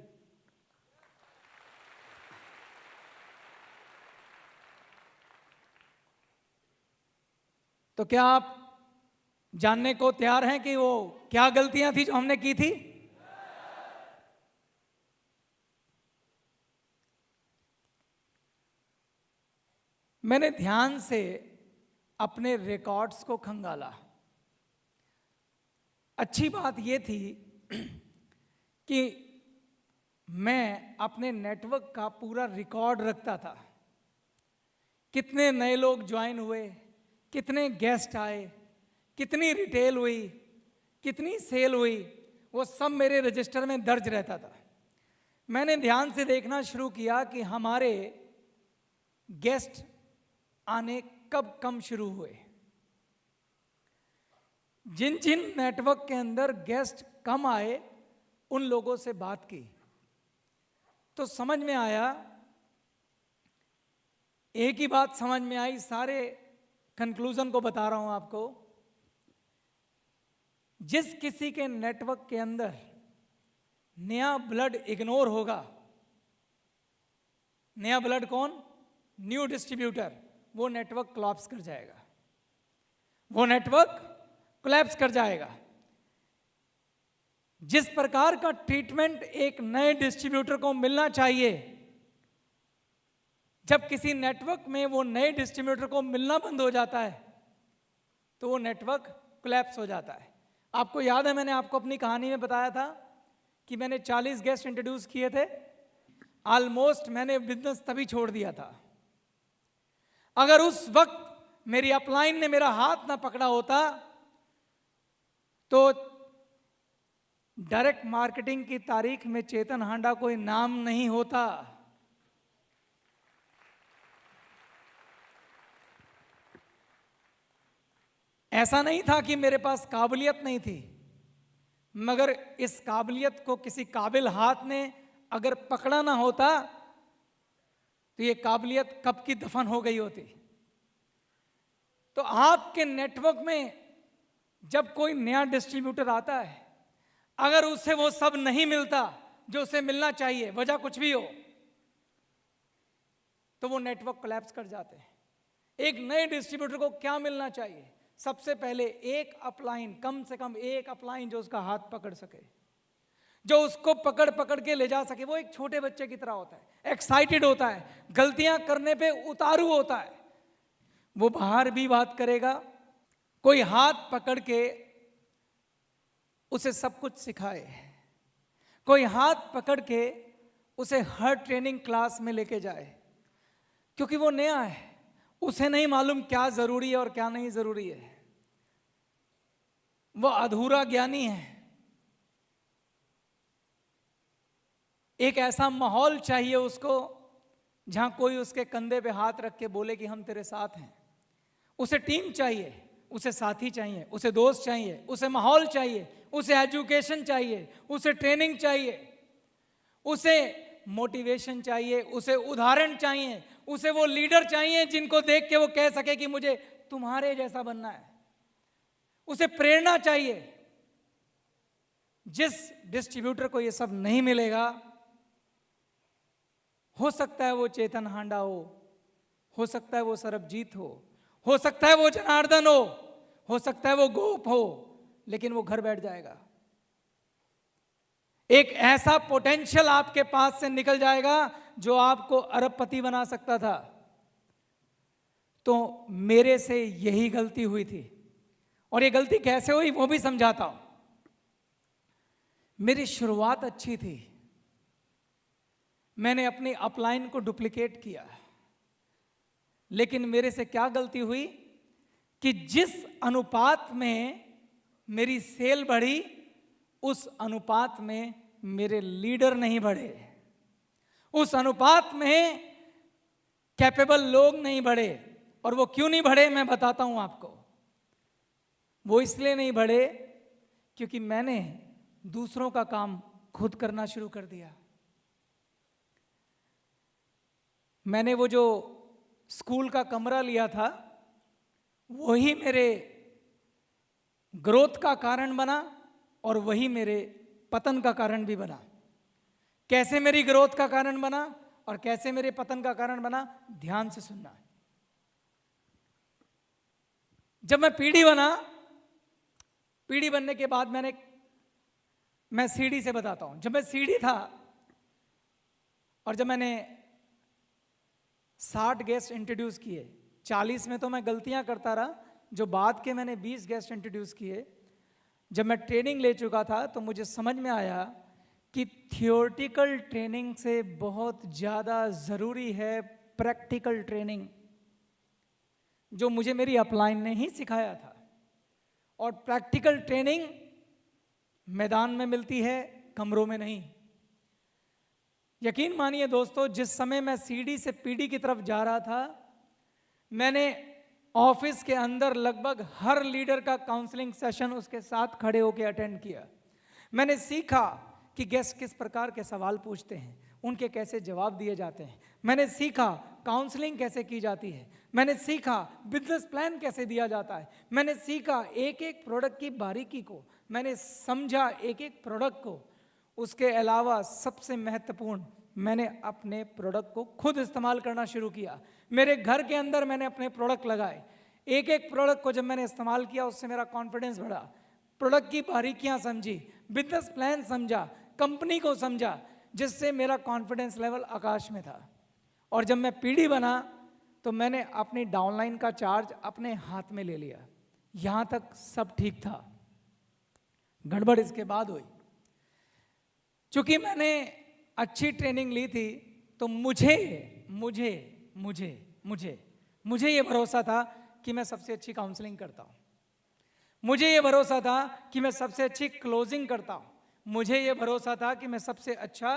तो क्या आप जानने को तैयार हैं कि वो क्या गलतियां थी जो हमने की थी? मैंने ध्यान से अपने रिकॉर्ड्स को खंगाला। अच्छी बात यह थी कि मैं अपने नेटवर्क का पूरा रिकॉर्ड रखता था। कितने नए लोग ज्वाइन हुए, कितने गेस्ट आए, कितनी रिटेल हुई, कितनी सेल हुई, वो सब मेरे रजिस्टर में दर्ज रहता था। मैंने ध्यान से देखना शुरू किया कि हमारे गेस्ट आने कब कम शुरू हुए। जिन जिन नेटवर्क के अंदर गेस्ट कम आए उन लोगों से बात की तो समझ में आया, एक ही बात समझ में आई, सारे कंक्लूजन को बता रहा हूं आपको। जिस किसी के नेटवर्क के अंदर नया ब्लड इग्नोर होगा, नया ब्लड कौन? न्यू डिस्ट्रीब्यूटर, वो नेटवर्क कोलैप्स कर जाएगा। वो नेटवर्क कोलैप्स कर जाएगा। जिस प्रकार का ट्रीटमेंट एक नए डिस्ट्रीब्यूटर को मिलना चाहिए, जब किसी नेटवर्क में वो नए डिस्ट्रीब्यूटर को मिलना बंद हो जाता है तो वो नेटवर्क कोलैप्स हो जाता है। आपको याद है मैंने आपको अपनी कहानी में बताया था कि मैंने 40 गेस्ट इंट्रोड्यूस किए थे। ऑलमोस्ट मैंने बिजनेस तभी छोड़ दिया था। अगर उस वक्त मेरी अपलाइन ने मेरा हाथ ना पकड़ा होता तो डायरेक्ट मार्केटिंग की तारीख में चेतन हांडा कोई नाम नहीं होता। ऐसा नहीं था कि मेरे पास काबिलियत नहीं थी, मगर इस काबिलियत को किसी काबिल हाथ ने अगर पकड़ा ना होता तो ये काबिलियत कब की दफन हो गई होती। तो आपके नेटवर्क में जब कोई नया डिस्ट्रीब्यूटर आता है, अगर उसे वो सब नहीं मिलता जो उसे मिलना चाहिए, वजह कुछ भी हो, तो वो नेटवर्क कोलैप्स कर जाते हैं। एक नए डिस्ट्रीब्यूटर को क्या मिलना चाहिए? सबसे पहले एक अपलाइन, कम से कम एक अपलाइन जो उसका हाथ पकड़ सके, जो उसको पकड़ पकड़ के ले जा सके। वो एक छोटे बच्चे की तरह होता है, एक्साइटेड होता है, गलतियां करने पे उतारू होता है। वो बाहर भी बात करेगा, कोई हाथ पकड़ के उसे सब कुछ सिखाए, कोई हाथ पकड़ के उसे हर ट्रेनिंग क्लास में लेके जाए, क्योंकि वो नया है, उसे नहीं मालूम क्या जरूरी है और क्या नहीं जरूरी है। वो अधूरा ज्ञानी है। एक ऐसा माहौल चाहिए उसको जहां कोई उसके कंधे पे हाथ रख के बोले कि हम तेरे साथ हैं। उसे टीम चाहिए, उसे साथी चाहिए, उसे दोस्त चाहिए, उसे माहौल चाहिए, उसे एजुकेशन चाहिए, उसे ट्रेनिंग चाहिए, उसे मोटिवेशन चाहिए, उसे उदाहरण चाहिए, उसे वो लीडर चाहिए जिनको देख के वो कह सके कि मुझे तुम्हारे जैसा बनना है। उसे प्रेरणा चाहिए। जिस डिस्ट्रीब्यूटर को ये सब नहीं मिलेगा, हो सकता है वो चेतन हांडा हो सकता है वो सरबजीत हो सकता है वो जनार्दन हो सकता है वो गोप हो, लेकिन वो घर बैठ जाएगा। एक ऐसा पोटेंशियल आपके पास से निकल जाएगा जो आपको अरबपति बना सकता था। तो मेरे से यही गलती हुई थी, और ये गलती कैसे हुई वो भी समझाता हूं। मेरी शुरुआत अच्छी थी, मैंने अपनी अपलाइन को डुप्लीकेट किया, लेकिन मेरे से क्या गलती हुई कि जिस अनुपात में मेरी सेल बढ़ी, उस अनुपात में मेरे लीडर नहीं बढ़े, उस अनुपात में कैपेबल लोग नहीं बढ़े। और वो क्यों नहीं बढ़े मैं बताता हूं आपको। वो इसलिए नहीं बढ़े क्योंकि मैंने दूसरों का काम खुद करना शुरू कर दिया। मैंने वो जो स्कूल का कमरा लिया था, वही मेरे ग्रोथ का कारण बना और वही मेरे पतन का कारण भी बना। कैसे मेरी ग्रोथ का कारण बना और कैसे मेरे पतन का कारण बना, ध्यान से सुनना। जब मैं पीडी बना, पीडी बनने के बाद मैं सीडी से बताता हूं। जब मैं सीडी था और जब मैंने 60 गेस्ट इंट्रोड्यूस किए, 40 में तो मैं गलतियां करता रहा, जो बाद के मैंने 20 गेस्ट इंट्रोड्यूस किए। जब मैं ट्रेनिंग ले चुका था तो मुझे समझ में आया कि थियोरेटिकल ट्रेनिंग से बहुत ज़्यादा ज़रूरी है प्रैक्टिकल ट्रेनिंग, जो मुझे मेरी अपलाइन ने ही सिखाया था। और प्रैक्टिकल ट्रेनिंग मैदान में मिलती है, कमरों में नहीं। यकीन मानिए दोस्तों, जिस समय मैं सीडी से पीडी की तरफ जा रहा था, मैंने ऑफिस के अंदर लगभग हर लीडर का काउंसलिंग सेशन उसके साथ खड़े होकर अटेंड किया। मैंने सीखा कि गेस्ट किस प्रकार के सवाल पूछते हैं, उनके कैसे जवाब दिए जाते हैं। मैंने सीखा काउंसलिंग कैसे की जाती है। मैंने सीखा बिजनेस प्लान कैसे दिया जाता है। मैंने सीखा एक एक प्रोडक्ट की बारीकी को, मैंने समझा एक एक प्रोडक्ट को। उसके अलावा सबसे महत्वपूर्ण, मैंने अपने प्रोडक्ट को खुद इस्तेमाल करना शुरू किया। मेरे घर के अंदर मैंने अपने प्रोडक्ट लगाए। एक एक प्रोडक्ट को जब मैंने इस्तेमाल किया, उससे मेरा कॉन्फिडेंस बढ़ा। प्रोडक्ट की बारीकियां समझी, बिजनेस प्लान समझा, कंपनी को समझा, जिससे मेरा कॉन्फिडेंस लेवल आकाश में था। और जब मैं पीडी बना तो मैंने अपनी डाउनलाइन का चार्ज अपने हाथ में ले लिया। यहां तक सब ठीक था, गड़बड़ इसके बाद हुई। चूंकि मैंने अच्छी ट्रेनिंग ली थी, तो मुझे मुझे मुझे मुझे मुझे ये भरोसा था कि मैं सबसे अच्छी काउंसलिंग करता हूं। मुझे ये भरोसा था कि मैं सबसे अच्छी क्लोजिंग करता हूं। मुझे ये भरोसा था कि मैं सबसे अच्छा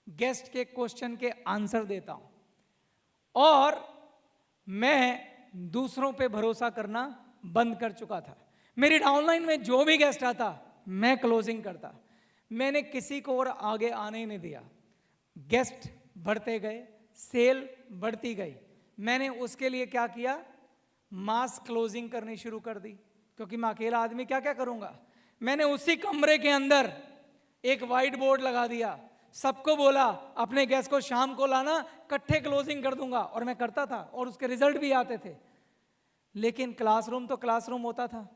गेस्ट के क्वेश्चन के आंसर देता हूं। और मैं दूसरों पे भरोसा करना बंद कर चुका था। मेरी डाउनलाइन में जो भी गेस्ट आता, मैं क्लोजिंग करता। मैंने किसी को और आगे आने ही नहीं दिया। गेस्ट बढ़ते गए, सेल बढ़ती गई। मैंने उसके लिए क्या किया, मास क्लोजिंग करनी शुरू कर दी, क्योंकि मैं अकेला आदमी क्या क्या करूंगा। मैंने उसी कमरे के अंदर एक वाइट बोर्ड लगा दिया, सबको बोला अपने गेस्ट को शाम को लाना, इकट्ठे क्लोजिंग कर दूंगा। और मैं करता था और उसके रिजल्ट भी आते थे। लेकिन क्लासरूम तो क्लासरूम होता था।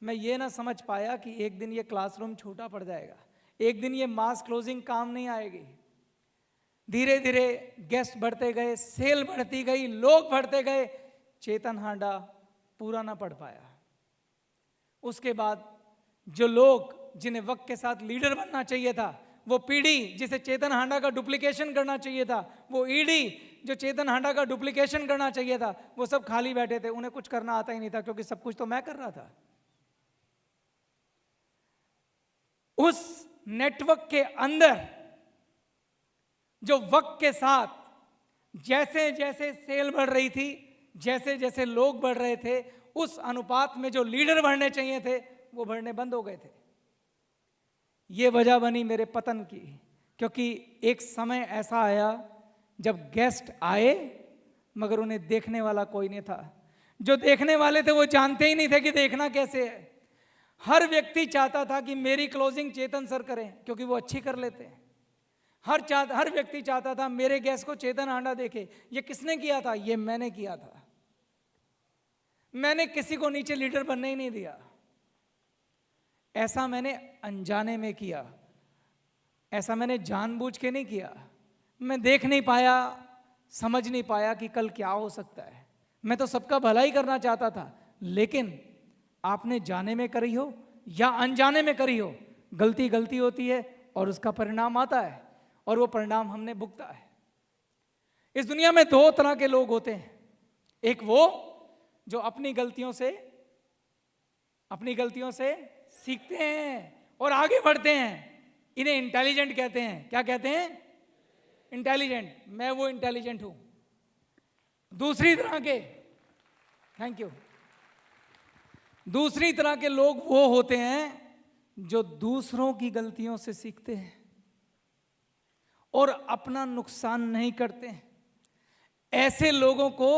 मैं ये ना समझ पाया कि एक दिन ये क्लासरूम छोटा पड़ जाएगा, एक दिन ये मास क्लोजिंग काम नहीं आएगी। धीरे धीरे गेस्ट बढ़ते गए, सेल बढ़ती गई, लोग बढ़ते गए। चेतन हांडा पूरा ना पढ़ पाया। उसके बाद जो लोग जिन्हें वक्त के साथ लीडर बनना चाहिए था, वो पीडी जिसे चेतन हांडा का डुप्लीकेशन करना चाहिए था, वो ईडी जो चेतन हांडा का डुप्लीकेशन करना चाहिए था, वो सब खाली बैठे थे। उन्हें कुछ करना आता ही नहीं था, क्योंकि सब कुछ तो मैं कर रहा था। उस नेटवर्क के अंदर जो वक्त के साथ जैसे जैसे सेल बढ़ रही थी, जैसे जैसे लोग बढ़ रहे थे, उस अनुपात में जो लीडर बढ़ने चाहिए थे वो बढ़ने बंद हो गए थे। ये वजह बनी मेरे पतन की, क्योंकि एक समय ऐसा आया जब गेस्ट आए मगर उन्हें देखने वाला कोई नहीं था। जो देखने वाले थे वो जानते ही नहीं थे कि देखना कैसे है। हर व्यक्ति चाहता था कि मेरी क्लोजिंग चेतन सर करें, क्योंकि वो अच्छी कर लेते हैं। हर व्यक्ति चाहता था मेरे गैस को चेतन हांडा देखे। ये किसने किया था? ये मैंने किया था। मैंने किसी को नीचे लीडर बनने ही नहीं दिया। ऐसा मैंने अनजाने में किया, ऐसा मैंने जानबूझ के नहीं किया। मैं देख नहीं पाया, समझ नहीं पाया कि कल क्या हो सकता है। मैं तो सबका भला ही करना चाहता था, लेकिन आपने जाने में करी हो या अनजाने में करी हो, गलती गलती होती है और उसका परिणाम आता है, और वो परिणाम हमने भुगता है। इस दुनिया में दो तरह के लोग होते हैं। एक वो जो अपनी गलतियों से सीखते हैं और आगे बढ़ते हैं, इन्हें इंटेलिजेंट कहते हैं। क्या कहते हैं? इंटेलिजेंट। मैं वो इंटेलिजेंट हूं। दूसरी तरह के, थैंक यू, दूसरी तरह के लोग वो होते हैं जो दूसरों की गलतियों से सीखते हैं और अपना नुकसान नहीं करते हैं। ऐसे लोगों को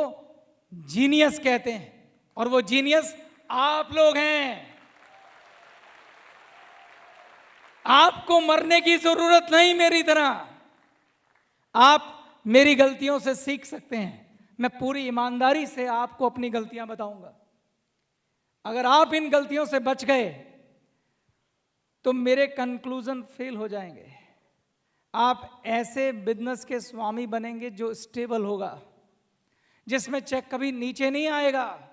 जीनियस कहते हैं, और वो जीनियस आप लोग हैं। आपको मरने की जरूरत नहीं मेरी तरह। आप मेरी गलतियों से सीख सकते हैं। मैं पूरी ईमानदारी से आपको अपनी गलतियां बताऊंगा। अगर आप इन गलतियों से बच गए तो मेरे कंक्लूजन फेल हो जाएंगे। आप ऐसे बिजनेस के स्वामी बनेंगे जो स्टेबल होगा, जिसमें चेक कभी नीचे नहीं आएगा,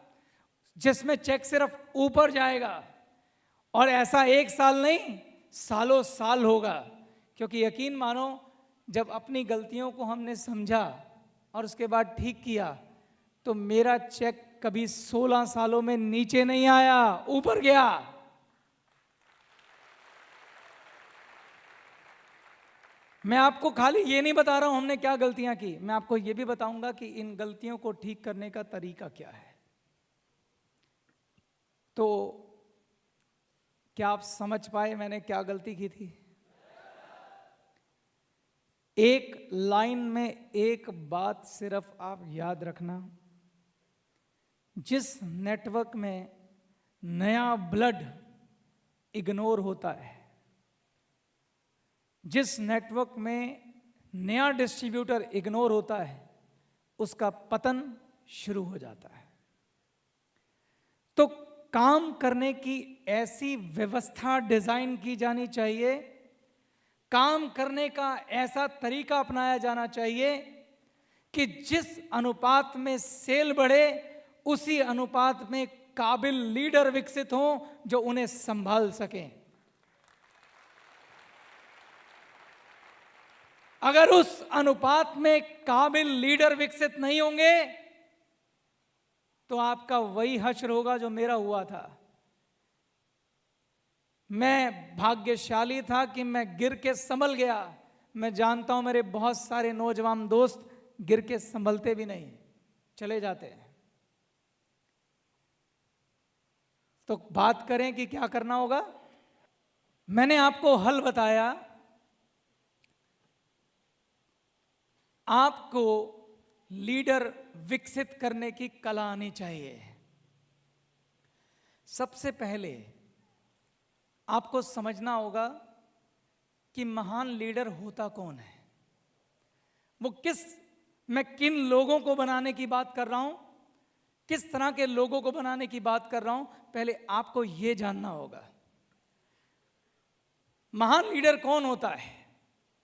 जिसमें चेक सिर्फ ऊपर जाएगा। और ऐसा एक साल नहीं, सालों साल होगा। क्योंकि यकीन मानो, जब अपनी गलतियों को हमने समझा और उसके बाद ठीक किया, तो मेरा चेक कभी 16 सालों में नीचे नहीं आया, ऊपर गया। मैं आपको खाली ये नहीं बता रहा हूं हमने क्या गलतियां की, मैं आपको ये भी बताऊंगा कि इन गलतियों को ठीक करने का तरीका क्या है। तो क्या आप समझ पाए मैंने क्या गलती की थी? एक लाइन में एक बात सिर्फ आप याद रखना, जिस नेटवर्क में नया ब्लड इग्नोर होता है, जिस नेटवर्क में नया डिस्ट्रीब्यूटर इग्नोर होता है, उसका पतन शुरू हो जाता है। तो काम करने की ऐसी व्यवस्था डिजाइन की जानी चाहिए, काम करने का ऐसा तरीका अपनाया जाना चाहिए कि जिस अनुपात में सेल बढ़े, उसी अनुपात में काबिल लीडर विकसित हों जो उन्हें संभाल सकें। अगर उस अनुपात में काबिल लीडर विकसित नहीं होंगे तो आपका वही हश्र होगा जो मेरा हुआ था। मैं भाग्यशाली था कि मैं गिर के संभल गया। मैं जानता हूं मेरे बहुत सारे नौजवान दोस्त गिर के संभलते भी नहीं, चले जाते हैं। तो बात करें कि क्या करना होगा। मैंने आपको हल बताया। आपको लीडर विकसित करने की कला आनी चाहिए। सबसे पहले आपको समझना होगा कि महान लीडर होता कौन है, वो मैं किन लोगों को बनाने की बात कर रहा हूं, किस तरह के लोगों को बनाने की बात कर रहा हूं। पहले आपको यह जानना होगा महान लीडर कौन होता है।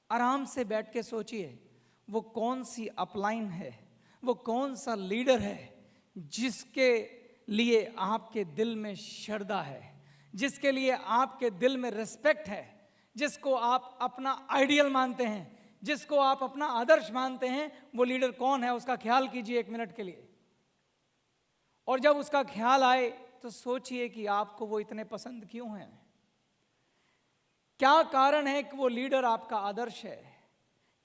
आराम से बैठ के सोचिए, वो कौन सी अपलाइन है, वो कौन सा लीडर है जिसके लिए आपके दिल में श्रद्धा है, जिसके लिए आपके दिल में रिस्पेक्ट है, जिसको आप अपना आइडियल मानते हैं, जिसको आप अपना आदर्श मानते हैं। वो लीडर कौन है, उसका ख्याल कीजिए 1 मिनट के लिए। और जब उसका ख्याल आए तो सोचिए कि आपको वो इतने पसंद क्यों हैं, क्या कारण है कि वो लीडर आपका आदर्श है,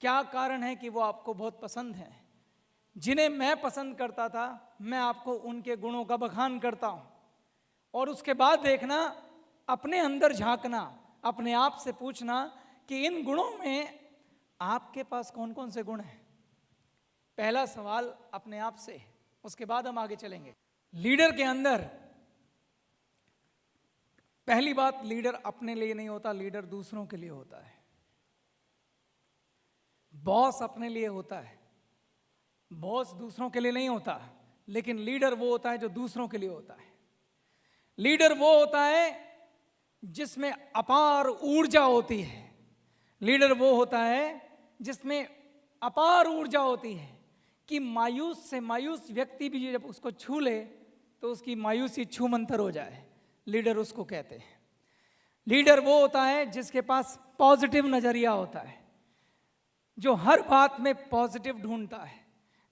क्या कारण है कि वो आपको बहुत पसंद हैं? जिन्हें मैं पसंद करता था, मैं आपको उनके गुणों का बखान करता हूं, और उसके बाद देखना, अपने अंदर झांकना, अपने आप से पूछना कि इन गुणों में आपके पास कौन कौन से गुण हैं। पहला सवाल अपने आप से, उसके बाद हम आगे चलेंगे। लीडर के अंदर पहली बात, लीडर अपने लिए नहीं होता, लीडर दूसरों के लिए होता है। बॉस अपने लिए होता है, बॉस दूसरों के लिए नहीं होता, लेकिन लीडर वो होता है जो दूसरों के लिए होता है। लीडर वो होता है जिसमें अपार ऊर्जा होती है। लीडर वो होता है जिसमें अपार ऊर्जा होती है कि मायूस से मायूस व्यक्ति भी जब उसको छू ले तो उसकी मायूसी छूमंतर हो जाए। लीडर उसको कहते हैं। लीडर वो होता है जिसके पास पॉजिटिव नजरिया होता है, जो हर बात में पॉजिटिव ढूंढता है।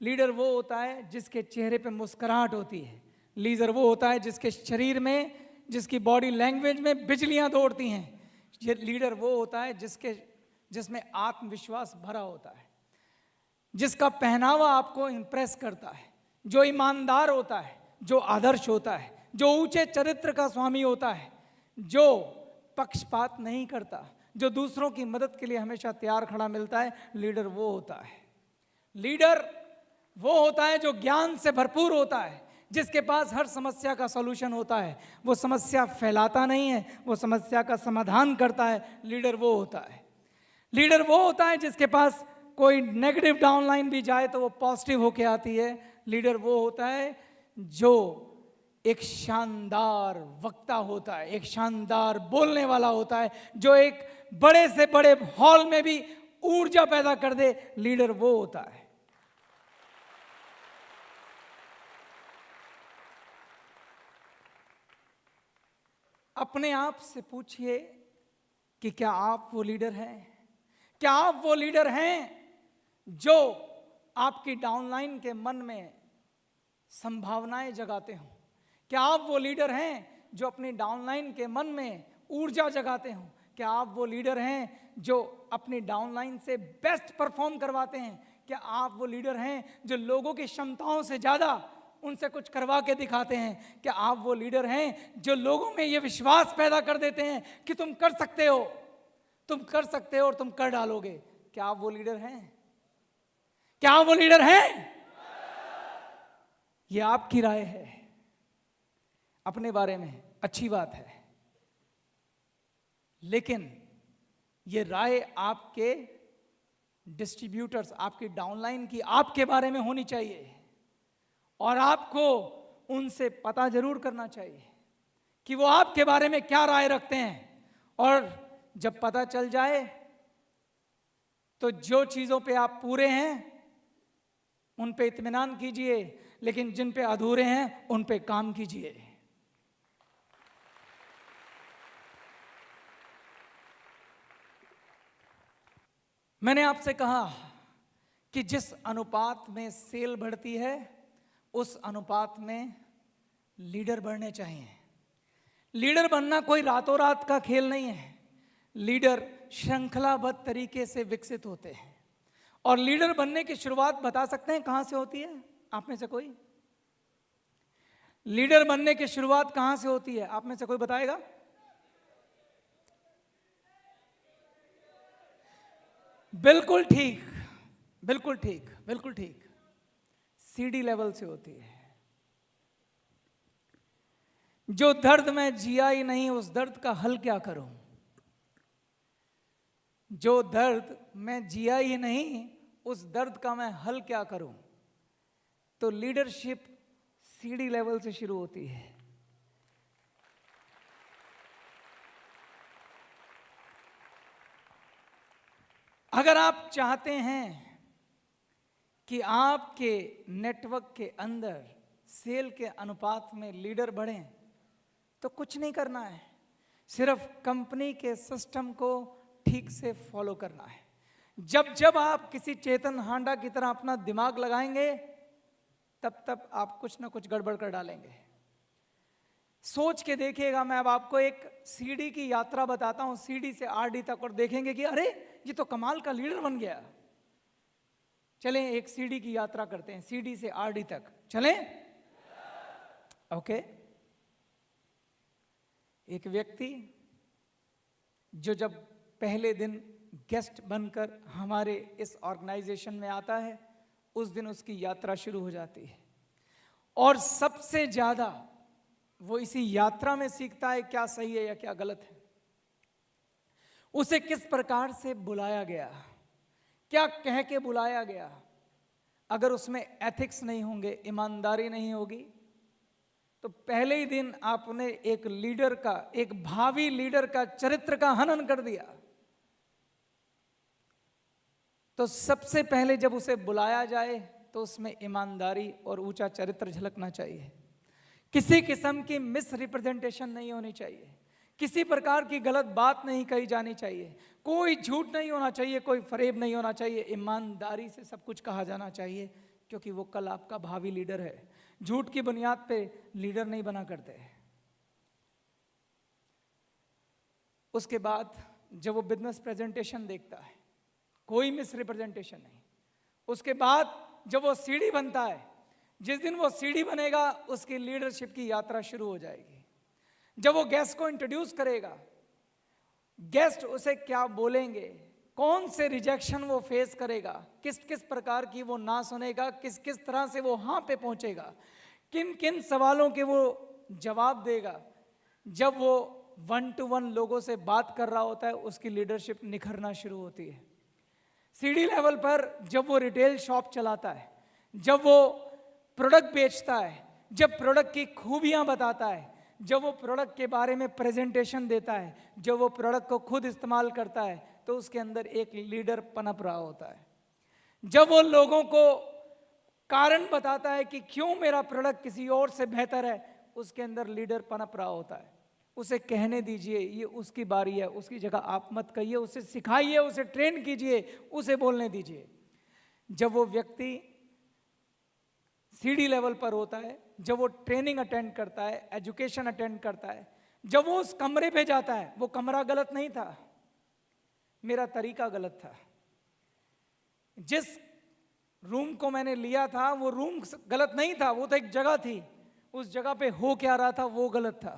लीडर वो होता है जिसके चेहरे पे मुस्कुराहट होती है। लीडर वो होता है जिसके शरीर में, जिसकी बॉडी लैंग्वेज में बिजलियां दौड़ती हैं। लीडर वो होता है जिसमें आत्मविश्वास भरा होता है, जिसका पहनावा आपको इंप्रेस करता है, जो ईमानदार होता है, जो आदर्श होता है, जो ऊंचे चरित्र का स्वामी होता है, जो पक्षपात नहीं करता, जो दूसरों की मदद के लिए हमेशा तैयार खड़ा मिलता है। लीडर वो होता है। लीडर वो होता है जो ज्ञान से भरपूर होता है, जिसके पास हर समस्या का सॉल्यूशन होता है। वो समस्या फैलाता नहीं है, वो समस्या का समाधान करता है। लीडर वो होता है। लीडर वो होता है जिसके पास कोई नेगेटिव डाउनलाइन भी जाए तो वो पॉजिटिव होके आती है। लीडर वो होता है जो एक शानदार वक्ता होता है, एक शानदार बोलने वाला होता है, जो एक बड़े से बड़े हॉल में भी ऊर्जा पैदा कर दे। लीडर वो होता है। अपने आप से पूछिए कि क्या आप वो लीडर हैं? क्या आप वो लीडर हैं जो आपकी डाउनलाइन के मन में संभावनाएं जगाते हो? क्या आप वो लीडर हैं जो अपनी डाउनलाइन के मन में ऊर्जा जगाते हो? क्या आप वो लीडर हैं जो अपनी डाउनलाइन से बेस्ट परफॉर्म करवाते हैं? क्या आप वो लीडर हैं जो लोगों की क्षमताओं से ज़्यादा उनसे कुछ करवा के दिखाते हैं? क्या आप वो लीडर हैं जो लोगों में ये विश्वास पैदा कर देते हैं कि तुम कर सकते हो, तुम कर सकते हो और तुम कर डालोगे? क्या आप वो लीडर हैं? क्या आप वो लीडर हैं? ये आपकी राय है अपने बारे में, अच्छी बात है, लेकिन ये राय आपके डिस्ट्रीब्यूटर्स, आपकी डाउनलाइन की आपके बारे में होनी चाहिए, और आपको उनसे पता जरूर करना चाहिए कि वो आपके बारे में क्या राय रखते हैं। और जब पता चल जाए तो जो चीज़ों पे आप पूरे हैं उन पे इत्मीनान कीजिए, लेकिन जिन पे अधूरे हैं उन पे काम कीजिए। मैंने आपसे कहा कि जिस अनुपात में सेल बढ़ती है उस अनुपात में लीडर बढ़ने चाहिए। लीडर बनना कोई रातों रात का खेल नहीं है। लीडर श्रृंखलाबद्ध तरीके से विकसित होते हैं, और लीडर बनने की शुरुआत बता सकते हैं कहां से होती है? आप में से कोई? लीडर बनने की शुरुआत कहां से होती है? आप में से कोई बताएगा? बिल्कुल ठीक, बिल्कुल ठीक, बिल्कुल ठीक। सीडी लेवल से होती है। जो दर्द मैं जिया ही नहीं, उस दर्द का हल क्या करूं? जो दर्द मैं जिया ही नहीं, उस दर्द का मैं हल क्या करूं? तो लीडरशिप सीडी लेवल से शुरू होती है। अगर आप चाहते हैं कि आपके नेटवर्क के अंदर सेल के अनुपात में लीडर बढ़ें, तो कुछ नहीं करना है, सिर्फ कंपनी के सिस्टम को ठीक से फॉलो करना है। जब जब आप किसी चेतन हांडा की तरह अपना दिमाग लगाएंगे, तब तब आप कुछ ना कुछ गड़बड़ कर डालेंगे। सोच के देखिएगा, मैं अब आपको एक सीडी की यात्रा बताता हूं, सीडी से आरडी तक, और देखेंगे कि अरे ये तो कमाल का लीडर बन गया। चलें एक सीडी की यात्रा करते हैं, सीडी से आरडी तक चलें। ओके। एक व्यक्ति जो जब पहले दिन गेस्ट बनकर हमारे इस ऑर्गेनाइजेशन में आता है, उस दिन उसकी यात्रा शुरू हो जाती है और सबसे ज्यादा वो इसी यात्रा में सीखता है क्या सही है या क्या गलत है, उसे किस प्रकार से बुलाया गया, क्या कह के बुलाया गया। अगर उसमें एथिक्स नहीं होंगे, ईमानदारी नहीं होगी, तो पहले ही दिन आपने एक लीडर का, एक भावी लीडर का चरित्र का हनन कर दिया। तो सबसे पहले जब उसे बुलाया जाए तो उसमें ईमानदारी और ऊंचा चरित्र झलकना चाहिए। किसी किस्म की मिस रिप्रेजेंटेशन नहीं होनी चाहिए, किसी प्रकार की गलत बात नहीं कही जानी चाहिए, कोई झूठ नहीं होना चाहिए, कोई फरेब नहीं होना चाहिए। ईमानदारी से सब कुछ कहा जाना चाहिए, क्योंकि वो कल आपका भावी लीडर है। झूठ की बुनियाद पे लीडर नहीं बना करते। उसके बाद जब वो बिजनेस प्रेजेंटेशन देखता है, कोई मिस रिप्रेजेंटेशन नहीं। उसके बाद जब वो सीडी बनता है, जिस दिन वो सीडी बनेगा उसकी लीडरशिप की यात्रा शुरू हो जाएगी। जब वो गेस्ट को इंट्रोड्यूस करेगा, गेस्ट उसे क्या बोलेंगे, कौन से रिजेक्शन वो फेस करेगा, किस किस प्रकार की वो ना सुनेगा, किस किस तरह से वो हाँ पे पहुंचेगा, किन किन सवालों के वो जवाब देगा। जब वो 1-to-1 लोगों से बात कर रहा होता है, उसकी लीडरशिप निखरना शुरू होती है। सीडी लेवल पर जब वो रिटेल शॉप चलाता है, जब वो प्रोडक्ट बेचता है, जब प्रोडक्ट की खूबियां बताता है, जब वो प्रोडक्ट के बारे में प्रेजेंटेशन देता है, जब वो प्रोडक्ट को खुद इस्तेमाल करता है, तो उसके अंदर एक लीडर पनप रहा होता है। जब वो लोगों को कारण बताता है कि क्यों मेरा प्रोडक्ट किसी और से बेहतर है, उसके अंदर लीडर पनप रहा होता है। उसे कहने दीजिए, ये उसकी बारी है, उसकी जगह आप मत कहिए, उसे सिखाइए, उसे ट्रेन कीजिए, उसे बोलने दीजिए। जब वो व्यक्ति सीडी लेवल पर होता है, जब वो ट्रेनिंग अटेंड करता है, एजुकेशन अटेंड करता है, जब वो उस कमरे पे जाता है, वो कमरा गलत नहीं था, मेरा तरीका गलत था। जिस रूम को मैंने लिया था वो रूम गलत नहीं था, वो तो एक जगह थी, उस जगह पे हो क्या रहा था वो गलत था।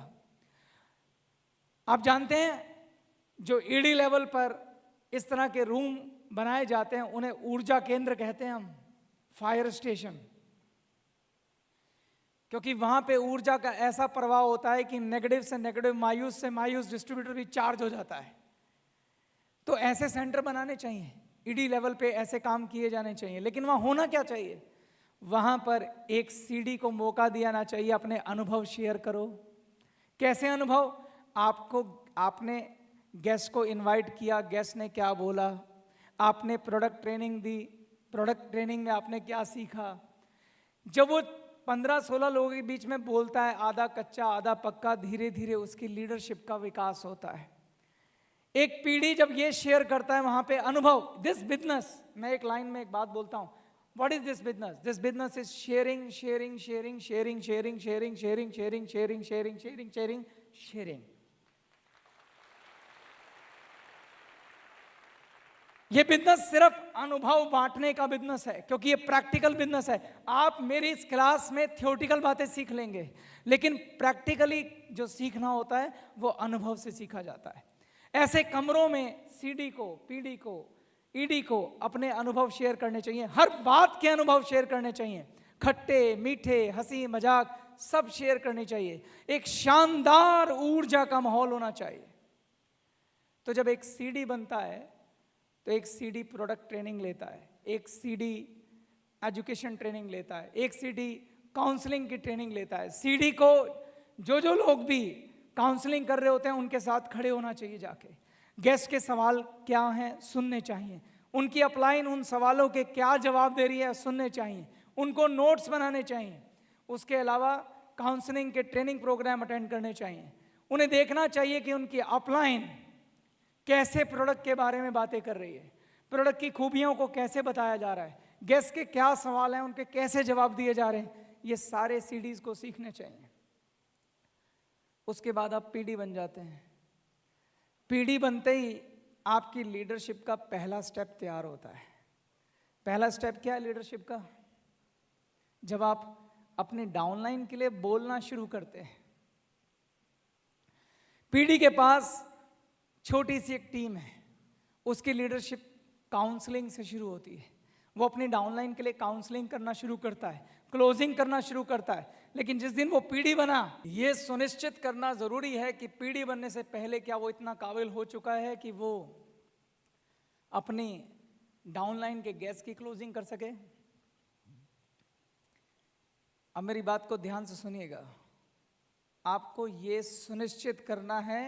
आप जानते हैं जो ईडी लेवल पर इस तरह के रूम बनाए जाते हैं उन्हें ऊर्जा केंद्र कहते हैं हम, फायर स्टेशन, क्योंकि वहां पे ऊर्जा का ऐसा प्रवाह होता है कि नेगेटिव से नेगेटिव, मायूस से मायूस डिस्ट्रीब्यूटर भी चार्ज हो जाता है। तो ऐसे सेंटर बनाने चाहिए, ईडी लेवल पे ऐसे काम किए जाने चाहिए। लेकिन वहां होना क्या चाहिए, वहां पर एक सीडी को मौका दिया चाहिए, अपने अनुभव शेयर करो। कैसे अनुभव, आपने गेस्ट को इनवाइट किया, गेस्ट ने क्या बोला, आपने प्रोडक्ट ट्रेनिंग दी, प्रोडक्ट ट्रेनिंग में आपने क्या सीखा। जब वो 15-16 लोगों के बीच में बोलता है, आधा कच्चा आधा पक्का, धीरे धीरे उसकी लीडरशिप का विकास होता है। एक पीढ़ी जब ये शेयर करता है वहां पे अनुभव, दिस बिजनेस, मैं एक लाइन में एक बात बोलता हूं, what is this business? This business is sharing sharing sharing sharing sharing sharing sharing sharing sharing sharing sharing sharing sharing. ये बिजनेस सिर्फ अनुभव बांटने का बिजनेस है, क्योंकि ये प्रैक्टिकल बिजनेस है। आप मेरी इस क्लास में थ्योरेटिकल बातें सीख लेंगे, लेकिन प्रैक्टिकली जो सीखना होता है वो अनुभव से सीखा जाता है। ऐसे कमरों में सीडी को, पीडी को, ईडी को अपने अनुभव शेयर करने चाहिए, हर बात के अनुभव शेयर करने चाहिए, खट्टे मीठे हंसी मजाक सब शेयर करनी चाहिए। एक शानदार ऊर्जा का माहौल होना चाहिए। तो जब एक सीडी बनता है तो एक सीडी प्रोडक्ट ट्रेनिंग लेता है, एक सीडी एजुकेशन ट्रेनिंग लेता है, एक सीडी काउंसलिंग की ट्रेनिंग लेता है। सीडी को जो लोग भी काउंसलिंग कर रहे होते हैं उनके साथ खड़े होना चाहिए, जाके गेस्ट के सवाल क्या हैं सुनने चाहिए, उनकी अपलाइन उन सवालों के क्या जवाब दे रही है सुनने चाहिए, उनको नोट्स बनाने चाहिए। उसके अलावा काउंसलिंग के ट्रेनिंग प्रोग्राम अटेंड करने चाहिए। उन्हें देखना चाहिए कि उनकी अपलाइन कैसे प्रोडक्ट के बारे में बातें कर रही है, प्रोडक्ट की खूबियों को कैसे बताया जा रहा है, गेस्ट के क्या सवाल हैं उनके कैसे जवाब दिए जा रहे हैं, ये सारे सीडीज को सीखने चाहिए। उसके बाद आप पीडी बन जाते हैं। पीडी बनते ही आपकी लीडरशिप का पहला स्टेप तैयार होता है। पहला स्टेप क्या है लीडरशिप का? जब आप अपने डाउनलाइन के लिए बोलना शुरू करते हैं। पीडी के पास छोटी सी एक टीम है, उसकी लीडरशिप काउंसलिंग से शुरू होती है। वो अपनी डाउनलाइन के लिए काउंसलिंग करना शुरू करता है, क्लोजिंग करना शुरू करता है। लेकिन जिस दिन वो पीडी बना, ये सुनिश्चित करना जरूरी है कि पीडी बनने से पहले क्या वो इतना काबिल हो चुका है कि वो अपनी डाउनलाइन के गैस की क्लोजिंग कर सके। अब मेरी बात को ध्यान से सुनिएगा। आपको ये सुनिश्चित करना है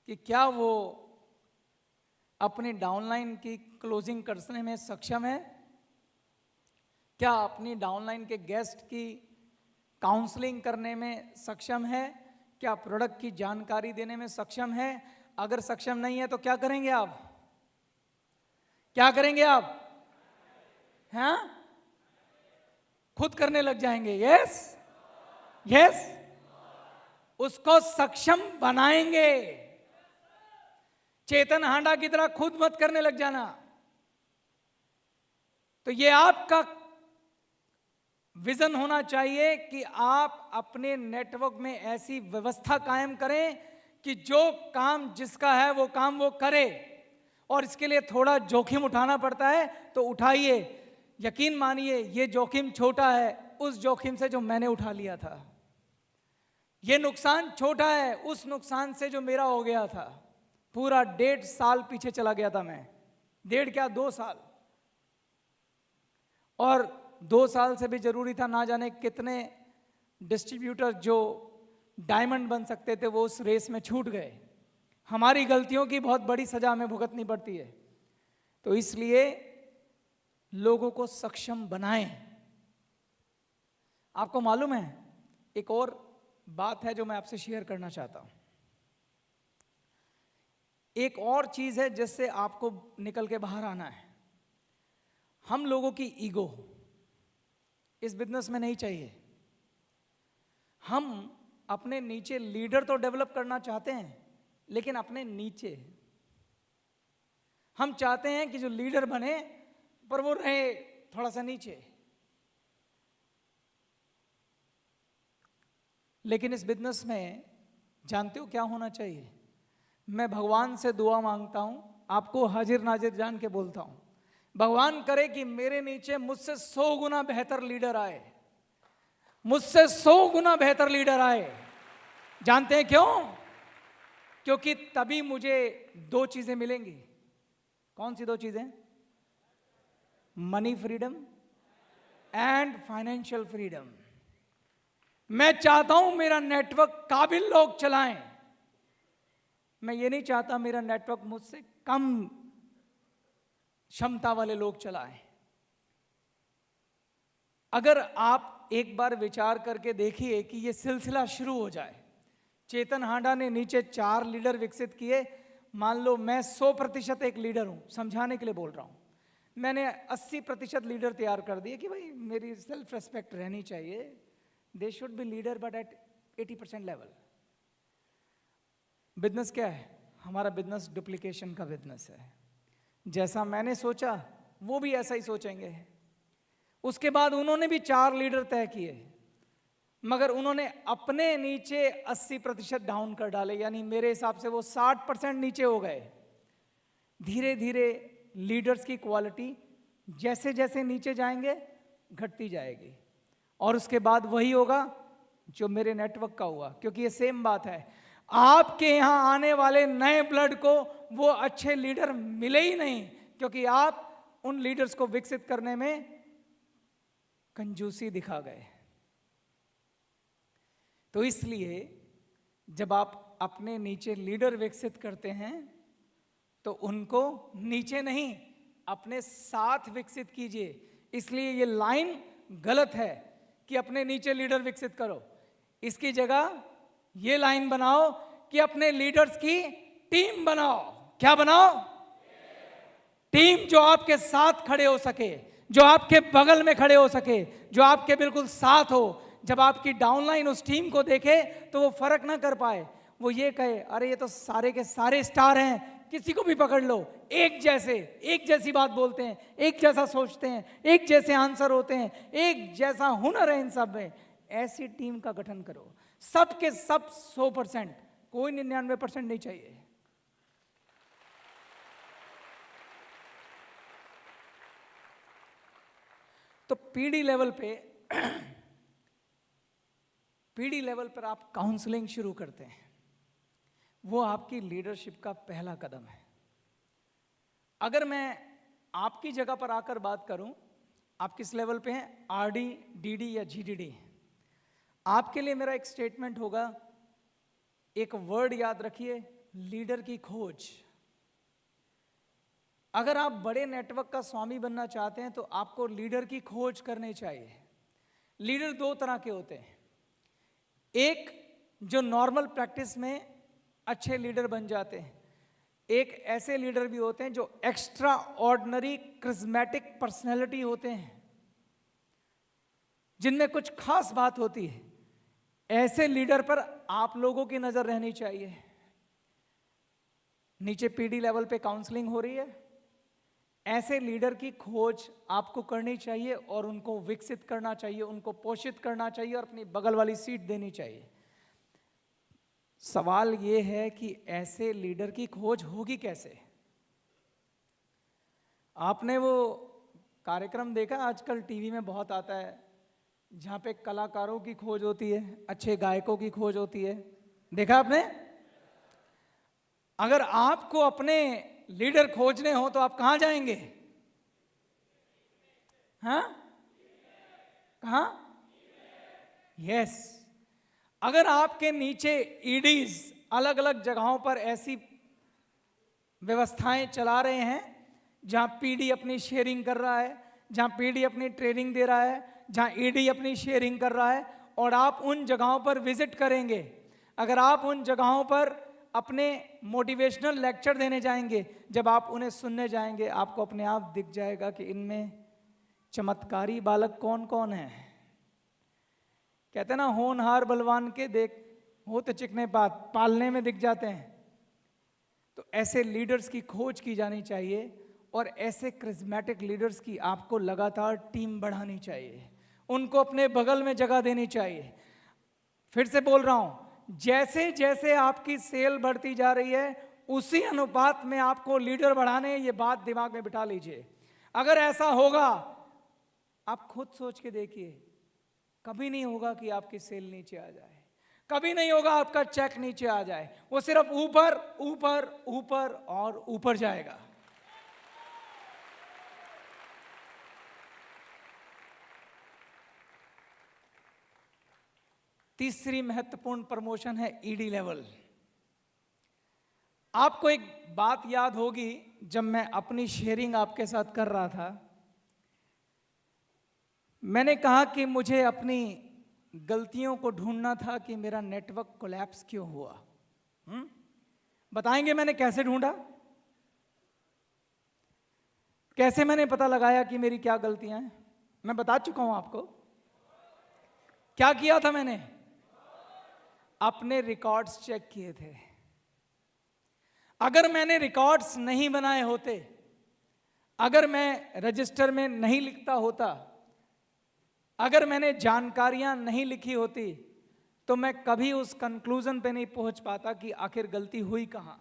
कि क्या वो अपनी डाउनलाइन की क्लोजिंग करने में सक्षम है, क्या अपनी डाउनलाइन के गेस्ट की काउंसलिंग करने में सक्षम है, क्या प्रोडक्ट की जानकारी देने में सक्षम है। अगर सक्षम नहीं है तो क्या करेंगे आप? क्या करेंगे आप? हैं? खुद करने लग जाएंगे। यस यस, उसको सक्षम बनाएंगे। चेतन हांडा की तरह खुद मत करने लग जाना। तो ये आपका विजन होना चाहिए कि आप अपने नेटवर्क में ऐसी व्यवस्था कायम करें कि जो काम जिसका है वो काम वो करे। और इसके लिए थोड़ा जोखिम उठाना पड़ता है तो उठाइए। यकीन मानिए ये जोखिम छोटा है उस जोखिम से जो मैंने उठा लिया था। ये नुकसान छोटा है उस नुकसान से जो मेरा हो गया था। पूरा 1.5 साल पीछे चला गया था मैं, 1.5 क्या 2 साल। और 2 साल से भी जरूरी था, ना जाने कितने डिस्ट्रीब्यूटर जो डायमंड बन सकते थे वो उस रेस में छूट गए। हमारी गलतियों की बहुत बड़ी सजा हमें भुगतनी पड़ती है। तो इसलिए लोगों को सक्षम बनाएं। आपको मालूम है एक और बात है जो मैं आपसे शेयर करना चाहता हूं। एक और चीज है जिससे आपको निकल के बाहर आना है। हम लोगों की ईगो इस बिजनेस में नहीं चाहिए। हम अपने नीचे लीडर तो डेवलप करना चाहते हैं, लेकिन अपने नीचे हम चाहते हैं कि जो लीडर बने पर वो रहे थोड़ा सा नीचे। लेकिन इस बिजनेस में जानते हो क्या होना चाहिए? मैं भगवान से दुआ मांगता हूं, आपको हाजिर नाजिर जान के बोलता हूं, भगवान करे कि मेरे नीचे मुझसे 100 गुना बेहतर लीडर आए, मुझसे 100 गुना बेहतर लीडर आए। जानते हैं क्यों? क्योंकि तभी मुझे 2 चीजें मिलेंगी। कौन सी 2 चीजें? Money freedom and financial freedom. मैं चाहता हूं मेरा नेटवर्क काबिल लोग चलाएं। मैं ये नहीं चाहता मेरा नेटवर्क मुझसे कम क्षमता वाले लोग चलाएं। अगर आप एक बार विचार करके देखिए कि ये सिलसिला शुरू हो जाए। चेतन हांडा ने नीचे 4 लीडर विकसित किए। मान लो मैं 100% एक लीडर हूं, समझाने के लिए बोल रहा हूं। मैंने 80% लीडर तैयार कर दिए कि भाई मेरी सेल्फ रेस्पेक्ट रहनी चाहिए, they should be leader but at 80% level. Business क्या है? हमारा बिजनेस डुप्लीकेशन का बिजनेस है। जैसा मैंने सोचा वो भी ऐसा ही सोचेंगे। उसके बाद उन्होंने भी 4 लीडर तय किए, मगर उन्होंने अपने नीचे 80% डाउन कर डाले, यानी मेरे हिसाब से वो 60% नीचे हो गए। धीरे धीरे लीडर्स की क्वालिटी जैसे जैसे नीचे जाएंगे घटती जाएगी। और उसके बाद वही होगा जो मेरे नेटवर्क का हुआ। क्योंकि ये सेम बात है, आपके यहां आने वाले नए ब्लड को वो अच्छे लीडर मिले ही नहीं, क्योंकि आप उन लीडर्स को विकसित करने में कंजूसी दिखा गए। तो इसलिए जब आप अपने नीचे लीडर विकसित करते हैं तो उनको नीचे नहीं अपने साथ विकसित कीजिए। इसलिए ये लाइन गलत है कि अपने नीचे लीडर विकसित करो। इसकी जगह ये लाइन बनाओ कि अपने लीडर्स की टीम बनाओ। क्या बनाओ? टीम जो आपके साथ खड़े हो सके, जो आपके बगल में खड़े हो सके, जो आपके बिल्कुल साथ हो। जब आपकी डाउनलाइन उस टीम को देखे तो वो फर्क ना कर पाए, वो ये कहे अरे ये तो सारे के सारे स्टार हैं, किसी को भी पकड़ लो, एक जैसी बात बोलते हैं, एक जैसा सोचते हैं, एक जैसे आंसर होते हैं, एक जैसा हुनर है इन सब में। ऐसी टीम का गठन करो, सब के सब 100%, कोई 99% नहीं चाहिए। तो पीडी लेवल पर आप काउंसलिंग शुरू करते हैं, वो आपकी लीडरशिप का पहला कदम है। अगर मैं आपकी जगह पर आकर बात करूं, आप किस लेवल पे हैं, आरडी, डीडी या जीडीडी? आपके लिए मेरा एक स्टेटमेंट होगा, एक वर्ड याद रखिए, लीडर की खोज। अगर आप बड़े नेटवर्क का स्वामी बनना चाहते हैं तो आपको लीडर की खोज करनी चाहिए। लीडर दो तरह के होते हैं, एक जो नॉर्मल प्रैक्टिस में अच्छे लीडर बन जाते हैं, एक ऐसे लीडर भी होते हैं जो एक्स्ट्रा ऑर्डिनरी क्रिज्मेटिक पर्सनैलिटी होते हैं, जिनमें कुछ खास बात होती है। ऐसे लीडर पर आप लोगों की नजर रहनी चाहिए। नीचे पीडी लेवल पे काउंसलिंग हो रही है, ऐसे लीडर की खोज आपको करनी चाहिए और उनको विकसित करना चाहिए, उनको पोषित करना चाहिए और अपनी बगल वाली सीट देनी चाहिए। सवाल यह है कि ऐसे लीडर की खोज होगी कैसे? आपने वो कार्यक्रम देखा, आजकल टीवी में बहुत आता है, जहां पे कलाकारों की खोज होती है, अच्छे गायकों की खोज होती है, देखा आपने? अगर आपको अपने लीडर खोजने हो तो आप कहां जाएंगे? हाँ, कहां? यस। अगर आपके नीचे ईडीज अलग अलग जगहों पर ऐसी व्यवस्थाएं चला रहे हैं जहां पीडी अपनी शेयरिंग कर रहा है, जहां पीडी अपनी ट्रेनिंग दे रहा है, जहां ईडी अपनी शेयरिंग कर रहा है, और आप उन जगहों पर विजिट करेंगे, अगर आप उन जगहों पर अपने मोटिवेशनल लेक्चर देने जाएंगे, जब आप उन्हें सुनने जाएंगे, आपको अपने आप दिख जाएगा कि इनमें चमत्कारी बालक कौन कौन है। कहते हैं ना, होनहार बलवान के देख होते चिकने पालने में दिख जाते हैं। तो ऐसे लीडर्स की खोज की जानी चाहिए और ऐसे क्रिज्मेटिक लीडर्स की आपको लगातार टीम बढ़ानी चाहिए, उनको अपने बगल में जगह देनी चाहिए। फिर से बोल रहा हूं, जैसे जैसे आपकी सेल बढ़ती जा रही है उसी अनुपात में आपको लीडर बढ़ाने, ये बात दिमाग में बिठा लीजिए। अगर ऐसा होगा, आप खुद सोच के देखिए, कभी नहीं होगा कि आपकी सेल नीचे आ जाए, कभी नहीं होगा आपका चेक नीचे आ जाए, वो सिर्फ ऊपर ऊपर ऊपर और ऊपर जाएगा। तीसरी महत्वपूर्ण प्रमोशन है ईडी लेवल। आपको एक बात याद होगी, जब मैं अपनी शेयरिंग आपके साथ कर रहा था, मैंने कहा कि मुझे अपनी गलतियों को ढूंढना था कि मेरा नेटवर्क कोलैप्स क्यों हुआ। बताएंगे मैंने कैसे ढूंढा, कैसे मैंने पता लगाया कि मेरी क्या गलतियां हैं? मैं बता चुका हूं आपको। क्या किया था मैंने? अपने रिकॉर्ड्स चेक किए थे। अगर मैंने रिकॉर्ड्स नहीं बनाए होते, अगर मैं रजिस्टर में नहीं लिखता होता, अगर मैंने जानकारियां नहीं लिखी होती, तो मैं कभी उस कंक्लूजन पे नहीं पहुंच पाता कि आखिर गलती हुई कहां।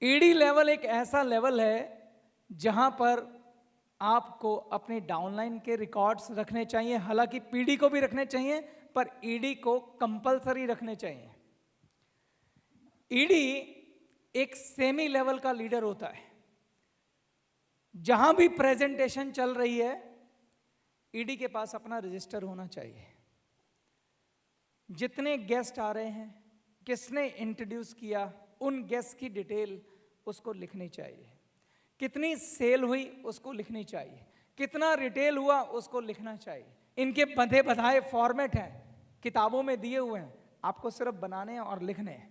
ईडी लेवल एक ऐसा लेवल है जहां पर आपको अपने डाउनलाइन के रिकॉर्ड्स रखने चाहिए, हालांकि पीडी को भी रखने चाहिए, पर ईडी को कंपलसरी रखने चाहिए। ईडी एक सेमी लेवल का लीडर होता है। जहां भी प्रेजेंटेशन चल रही है, ईडी के पास अपना रजिस्टर होना चाहिए। जितने गेस्ट आ रहे हैं, किसने इंट्रोड्यूस किया, उन गेस्ट की डिटेल उसको लिखनी चाहिए। कितनी सेल हुई उसको लिखनी चाहिए, कितना रिटेल हुआ उसको लिखना चाहिए। इनके बंधे बधाए फॉर्मेट हैं, किताबों में दिए हुए हैं, आपको सिर्फ बनाने और लिखने हैं।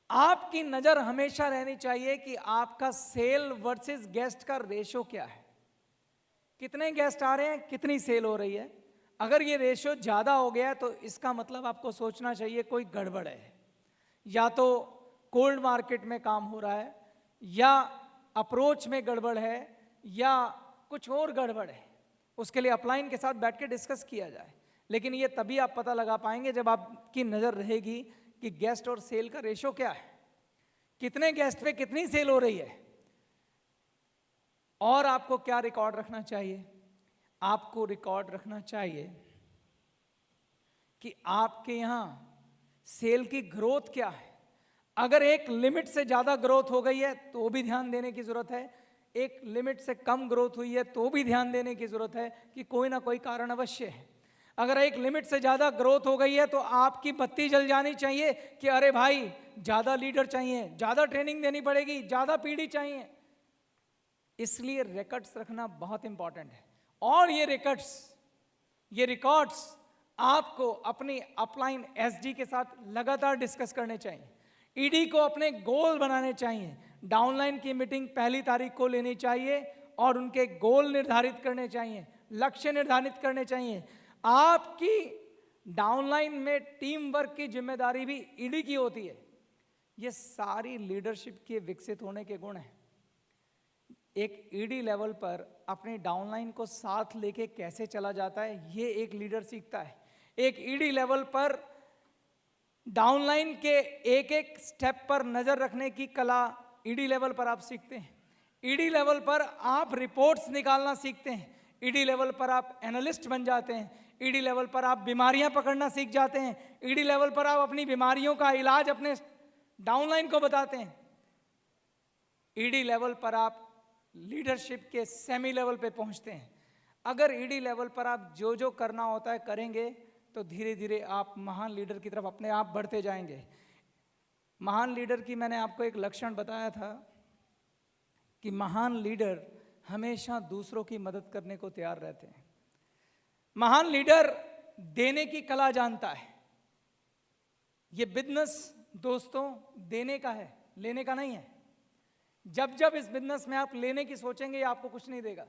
आपकी नजर हमेशा रहनी चाहिए कि आपका सेल वर्सेस गेस्ट का रेशो क्या है। कितने गेस्ट आ रहे हैं, कितनी सेल हो रही है। अगर ये रेशो ज्यादा हो गया तो इसका मतलब आपको सोचना चाहिए कोई गड़बड़ है। या तो कोल्ड मार्केट में काम हो रहा है, या अप्रोच में गड़बड़ है, या कुछ और गड़बड़ है, उसके लिए अपलाइन के साथ बैठ के डिस्कस किया जाए। लेकिन ये तभी आप पता लगा पाएंगे जब आपकी नज़र रहेगी कि गेस्ट और सेल का रेशो क्या है, कितने गेस्ट पे कितनी सेल हो रही है। और आपको क्या रिकॉर्ड रखना चाहिए? आपको रिकॉर्ड रखना चाहिए कि आपके यहां सेल की ग्रोथ क्या है। अगर एक लिमिट से ज्यादा ग्रोथ हो गई है तो भी ध्यान देने की जरूरत है, एक लिमिट से कम ग्रोथ हुई है तो भी ध्यान देने की जरूरत है कि कोई ना कोई कारण अवश्य है। अगर एक लिमिट से ज्यादा ग्रोथ हो गई है तो आपकी बत्ती जल जानी चाहिए कि अरे भाई ज्यादा लीडर चाहिए, ज्यादा ट्रेनिंग देनी पड़ेगी, ज्यादा पीढ़ी चाहिए। इसलिए रिकॉर्ड्स रखना बहुत इंपॉर्टेंट है। और ये रिकॉर्ड्स आपको अपनी अपलाइन एसडी के साथ लगातार डिस्कस करने चाहिए। ईडी को अपने गोल बनाने चाहिए। डाउनलाइन की मीटिंग पहली तारीख को लेनी चाहिए और उनके गोल निर्धारित करने चाहिए, लक्ष्य निर्धारित करने चाहिए। आपकी डाउनलाइन में टीम वर्क की जिम्मेदारी भी ईडी की होती है। ये सारी लीडरशिप के विकसित होने के गुण हैं। एक ईडी लेवल पर अपने डाउनलाइन को साथ लेके कैसे चला जाता है, ये एक लीडर सीखता है। एक ईडी लेवल पर डाउनलाइन के एक एक स्टेप पर नजर रखने की कला ईडी लेवल पर आप सीखते हैं। ईडी लेवल पर आप रिपोर्ट्स निकालना सीखते हैं। ईडी लेवल पर आप एनालिस्ट बन जाते हैं। ईडी लेवल पर आप बीमारियां पकड़ना सीख जाते हैं। ईडी लेवल पर आप अपनी बीमारियों का इलाज अपने डाउनलाइन को बताते हैं। ईडी लेवल पर आप लीडरशिप के सेमी लेवल पे पहुंचते हैं। अगर ईडी लेवल पर आप जो जो करना होता है करेंगे तो धीरे धीरे आप महान लीडर की तरफ अपने आप बढ़ते जाएंगे। महान लीडर की मैंने आपको एक लक्षण बताया था कि महान लीडर हमेशा दूसरों की मदद करने को तैयार रहते हैं। महान लीडर देने की कला जानता है। ये बिजनेस दोस्तों देने का है, लेने का नहीं है। जब जब इस बिजनेस में आप लेने की सोचेंगे, आपको कुछ नहीं देगा।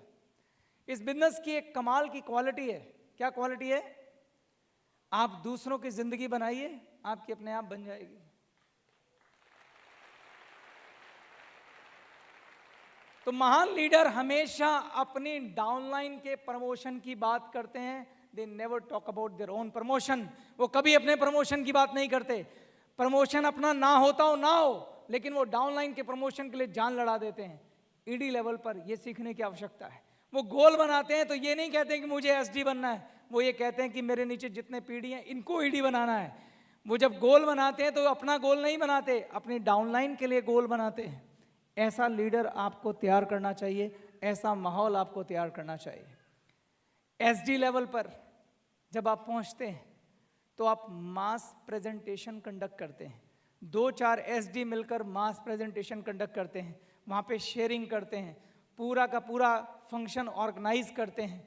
इस बिजनेस की एक कमाल की क्वालिटी है। क्या क्वालिटी है? आप दूसरों की जिंदगी बनाइए, आपकी अपने आप बन जाएगी। तो महान लीडर हमेशा अपनी डाउनलाइन के प्रमोशन की बात करते हैं। They never talk about their own promotion. वो कभी अपने प्रमोशन की बात नहीं करते। प्रमोशन अपना ना होता हो ना हो, लेकिन वो डाउनलाइन के प्रमोशन के लिए जान लड़ा देते हैं। ईडी लेवल पर ये सीखने की आवश्यकता है। वो गोल बनाते हैं तो ये नहीं कहते कि मुझे एसडी बनना है, वो ये कहते हैं कि मेरे नीचे जितने पीढ़ी हैं इनको ईडी बनाना है। वो जब गोल बनाते हैं तो अपना गोल नहीं बनाते, अपनी डाउनलाइन के लिए गोल बनाते हैं। ऐसा लीडर आपको तैयार करना चाहिए, ऐसा माहौल आपको तैयार करना चाहिए। एसडी लेवल पर जब आप पहुंचते हैं तो आप मास प्रेजेंटेशन कंडक्ट करते हैं। 2-4 एसडी मिलकर मास प्रेजेंटेशन कंडक्ट करते हैं, वहाँ पे शेयरिंग करते हैं, पूरा का पूरा फंक्शन ऑर्गेनाइज करते हैं।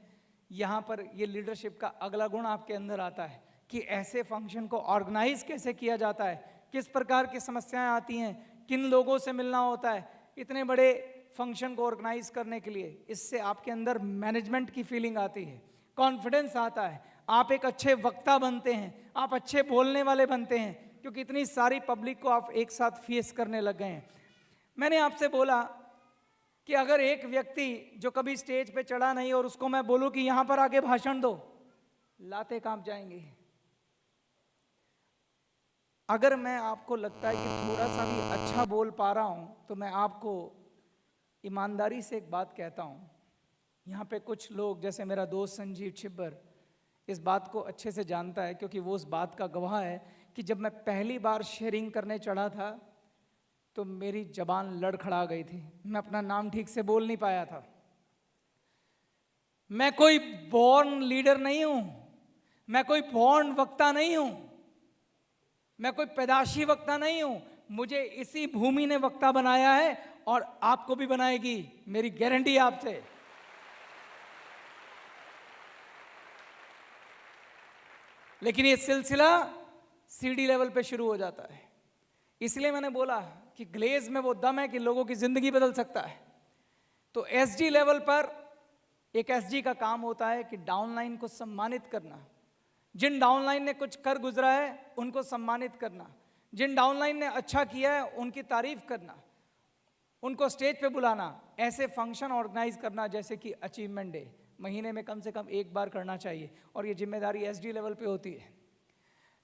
यहाँ पर ये लीडरशिप का अगला गुण आपके अंदर आता है कि ऐसे फंक्शन को ऑर्गेनाइज कैसे किया जाता है, किस प्रकार की समस्याएं आती हैं, किन लोगों से मिलना होता है इतने बड़े फंक्शन को ऑर्गेनाइज करने के लिए। इससे आपके अंदर मैनेजमेंट की फीलिंग आती है, कॉन्फिडेंस आता है, आप एक अच्छे वक्ता बनते हैं, आप अच्छे बोलने वाले बनते हैं, क्योंकि इतनी सारी पब्लिक को आप एक साथ फेस करने लग गए हैं। मैंने आपसे बोला कि अगर एक व्यक्ति जो कभी स्टेज पे चढ़ा नहीं और उसको मैं बोलूं कि यहां पर आके भाषण दो, लाते कांप जाएंगे। अगर मैं आपको लगता है कि थोड़ा सा भी अच्छा बोल पा रहा हूं तो मैं आपको ईमानदारी से एक बात कहता हूं। यहाँ पे कुछ लोग जैसे मेरा दोस्त संजीव छिब्बर इस बात को अच्छे से जानता है, क्योंकि वो उस बात का गवाह है कि जब मैं पहली बार शेयरिंग करने चढ़ा था तो मेरी जबान लड़खड़ा गई थी, मैं अपना नाम ठीक से बोल नहीं पाया था। मैं कोई बॉर्न लीडर नहीं हूं, मैं कोई बॉर्न वक्ता नहीं हूं, मैं कोई पैदाशी वक्ता नहीं हूं। मुझे इसी भूमि ने वक्ता बनाया है और आपको भी बनाएगी, मेरी गारंटी आपसे। लेकिन ये सिलसिला सीडी लेवल पे शुरू हो जाता है। इसलिए मैंने बोला कि ग्लेज में वो दम है कि लोगों की जिंदगी बदल सकता है। तो एसडी लेवल पर एक एसडी का काम होता है कि डाउनलाइन को सम्मानित करना। जिन डाउनलाइन ने कुछ कर गुजरा है उनको सम्मानित करना, जिन डाउनलाइन ने अच्छा किया है उनकी तारीफ करना, उनको स्टेज पे बुलाना, ऐसे फंक्शन ऑर्गेनाइज करना जैसे कि अचीवमेंट डे महीने में कम से कम एक बार करना चाहिए, और ये जिम्मेदारी एसडी लेवल पे होती है।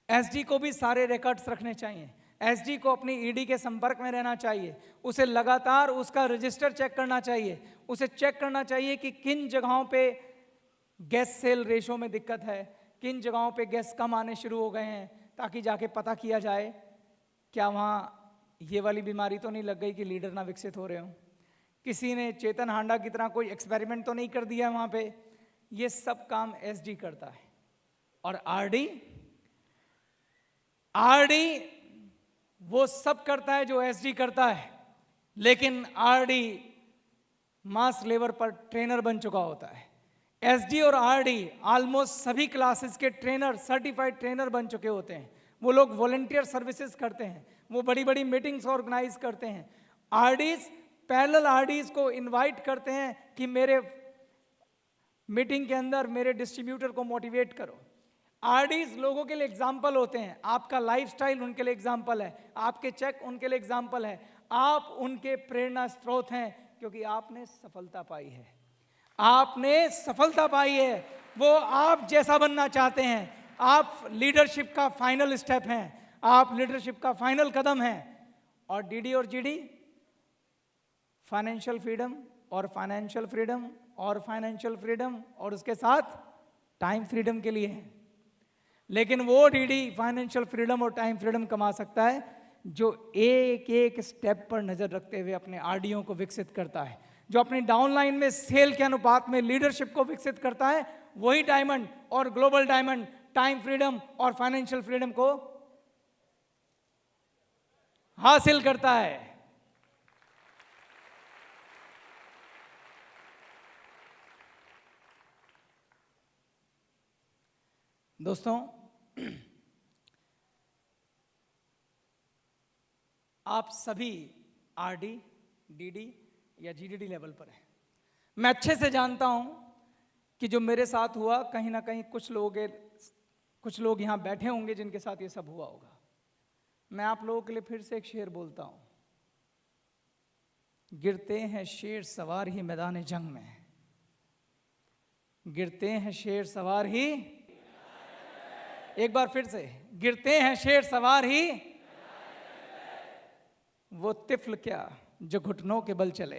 एसडी को भी सारे रिकॉर्ड्स रखने चाहिए, एसडी को अपनी ईडी के संपर्क में रहना चाहिए, उसे लगातार उसका रजिस्टर चेक करना चाहिए, उसे चेक करना चाहिए कि किन जगहों पे गैस सेल रेशो में दिक्कत है, किन जगहों पे गैस कम आने शुरू हो गए हैं, ताकि जाके पता किया जाए क्या वहाँ ये वाली बीमारी तो नहीं लग गई कि लीडर ना विकसित हो रहे हों, किसी ने चेतन हांडा की तरह कोई एक्सपेरिमेंट तो नहीं कर दिया वहाँ पे। ये सब काम एसडी करता है। और आरडी वो सब करता है जो एसडी करता है, लेकिन आरडी मास लेवल पर ट्रेनर बन चुका होता है। एसडी और आरडी ऑलमोस्ट सभी क्लासेस के ट्रेनर, सर्टिफाइड ट्रेनर बन चुके होते हैं। वो लोग वॉलंटियर सर्विसेज करते हैं, वो बड़ी बड़ी मीटिंग्स ऑर्गेनाइज करते हैं। आरडीज पैरेलल आरडीज को इनवाइट करते हैं कि मेरे मीटिंग के अंदर मेरे डिस्ट्रीब्यूटर को मोटिवेट करो। आरडीज लोगों के लिए एग्जाम्पल होते हैं, आपका लाइफस्टाइल उनके लिए एग्जाम्पल है, आपके चेक उनके लिए एग्जाम्पल है, आप उनके प्रेरणा स्रोत हैं, क्योंकि आपने सफलता पाई है, आपने सफलता पाई है, वो आप जैसा बनना चाहते हैं। आप लीडरशिप का फाइनल स्टेप हैं, आप लीडरशिप का फाइनल कदम हैं। और डीडी और जीडी फाइनेंशियल फ्रीडम और फाइनेंशियल फ्रीडम और फाइनेंशियल फ्रीडम और उसके साथ टाइम फ्रीडम के लिए है। लेकिन वो डीडी फाइनेंशियल फ्रीडम और टाइम फ्रीडम कमा सकता है जो एक एक स्टेप पर नजर रखते हुए अपने आरडीओ को विकसित करता है, जो अपनी डाउनलाइन में सेल के अनुपात में लीडरशिप को विकसित करता है। वही डायमंड और ग्लोबल डायमंड टाइम फ्रीडम और फाइनेंशियल फ्रीडम को हासिल करता है। दोस्तों, आप सभी आरडी, डीडी या जीडीडी लेवल पर हैं। मैं अच्छे से जानता हूं कि जो मेरे साथ हुआ, कहीं ना कहीं कुछ लोग यहां बैठे होंगे जिनके साथ ये सब हुआ होगा। मैं आप लोगों के लिए फिर से एक शेर बोलता हूं, गिरते हैं शेर सवार ही मैदान जंग में, गिरते हैं शेर सवार ही, एक बार फिर से, गिरते हैं शेर सवार ही, वो तिफल क्या जो घुटनों के बल चले।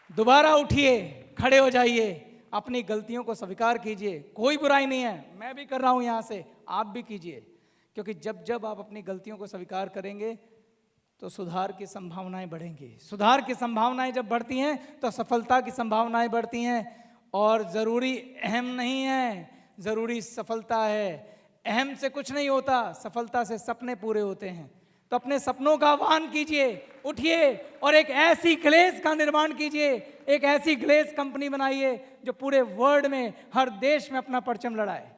दोबारा उठिए, खड़े हो जाइए, अपनी गलतियों को स्वीकार कीजिए। कोई बुराई नहीं है, मैं भी कर रहा हूं यहां से, आप भी कीजिए, क्योंकि जब जब आप अपनी गलतियों को स्वीकार करेंगे तो सुधार की संभावनाएं बढ़ेंगी। सुधार की संभावनाएं जब बढ़ती हैं तो सफलता की संभावनाएं बढ़ती हैं। और जरूरी अहम नहीं है, जरूरी सफलता है। अहम से कुछ नहीं होता, सफलता से सपने पूरे होते हैं। तो अपने सपनों का आह्वान कीजिए, उठिए और एक ऐसी ग्लेज का निर्माण कीजिए, एक ऐसी ग्लेज कंपनी बनाइए जो पूरे वर्ल्ड में, हर देश में अपना परचम लहराए।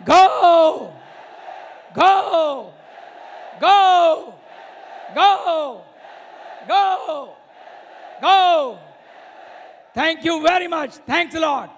Go! Go! Go! Go! Go! Go! Thank you very much. Thanks a lot.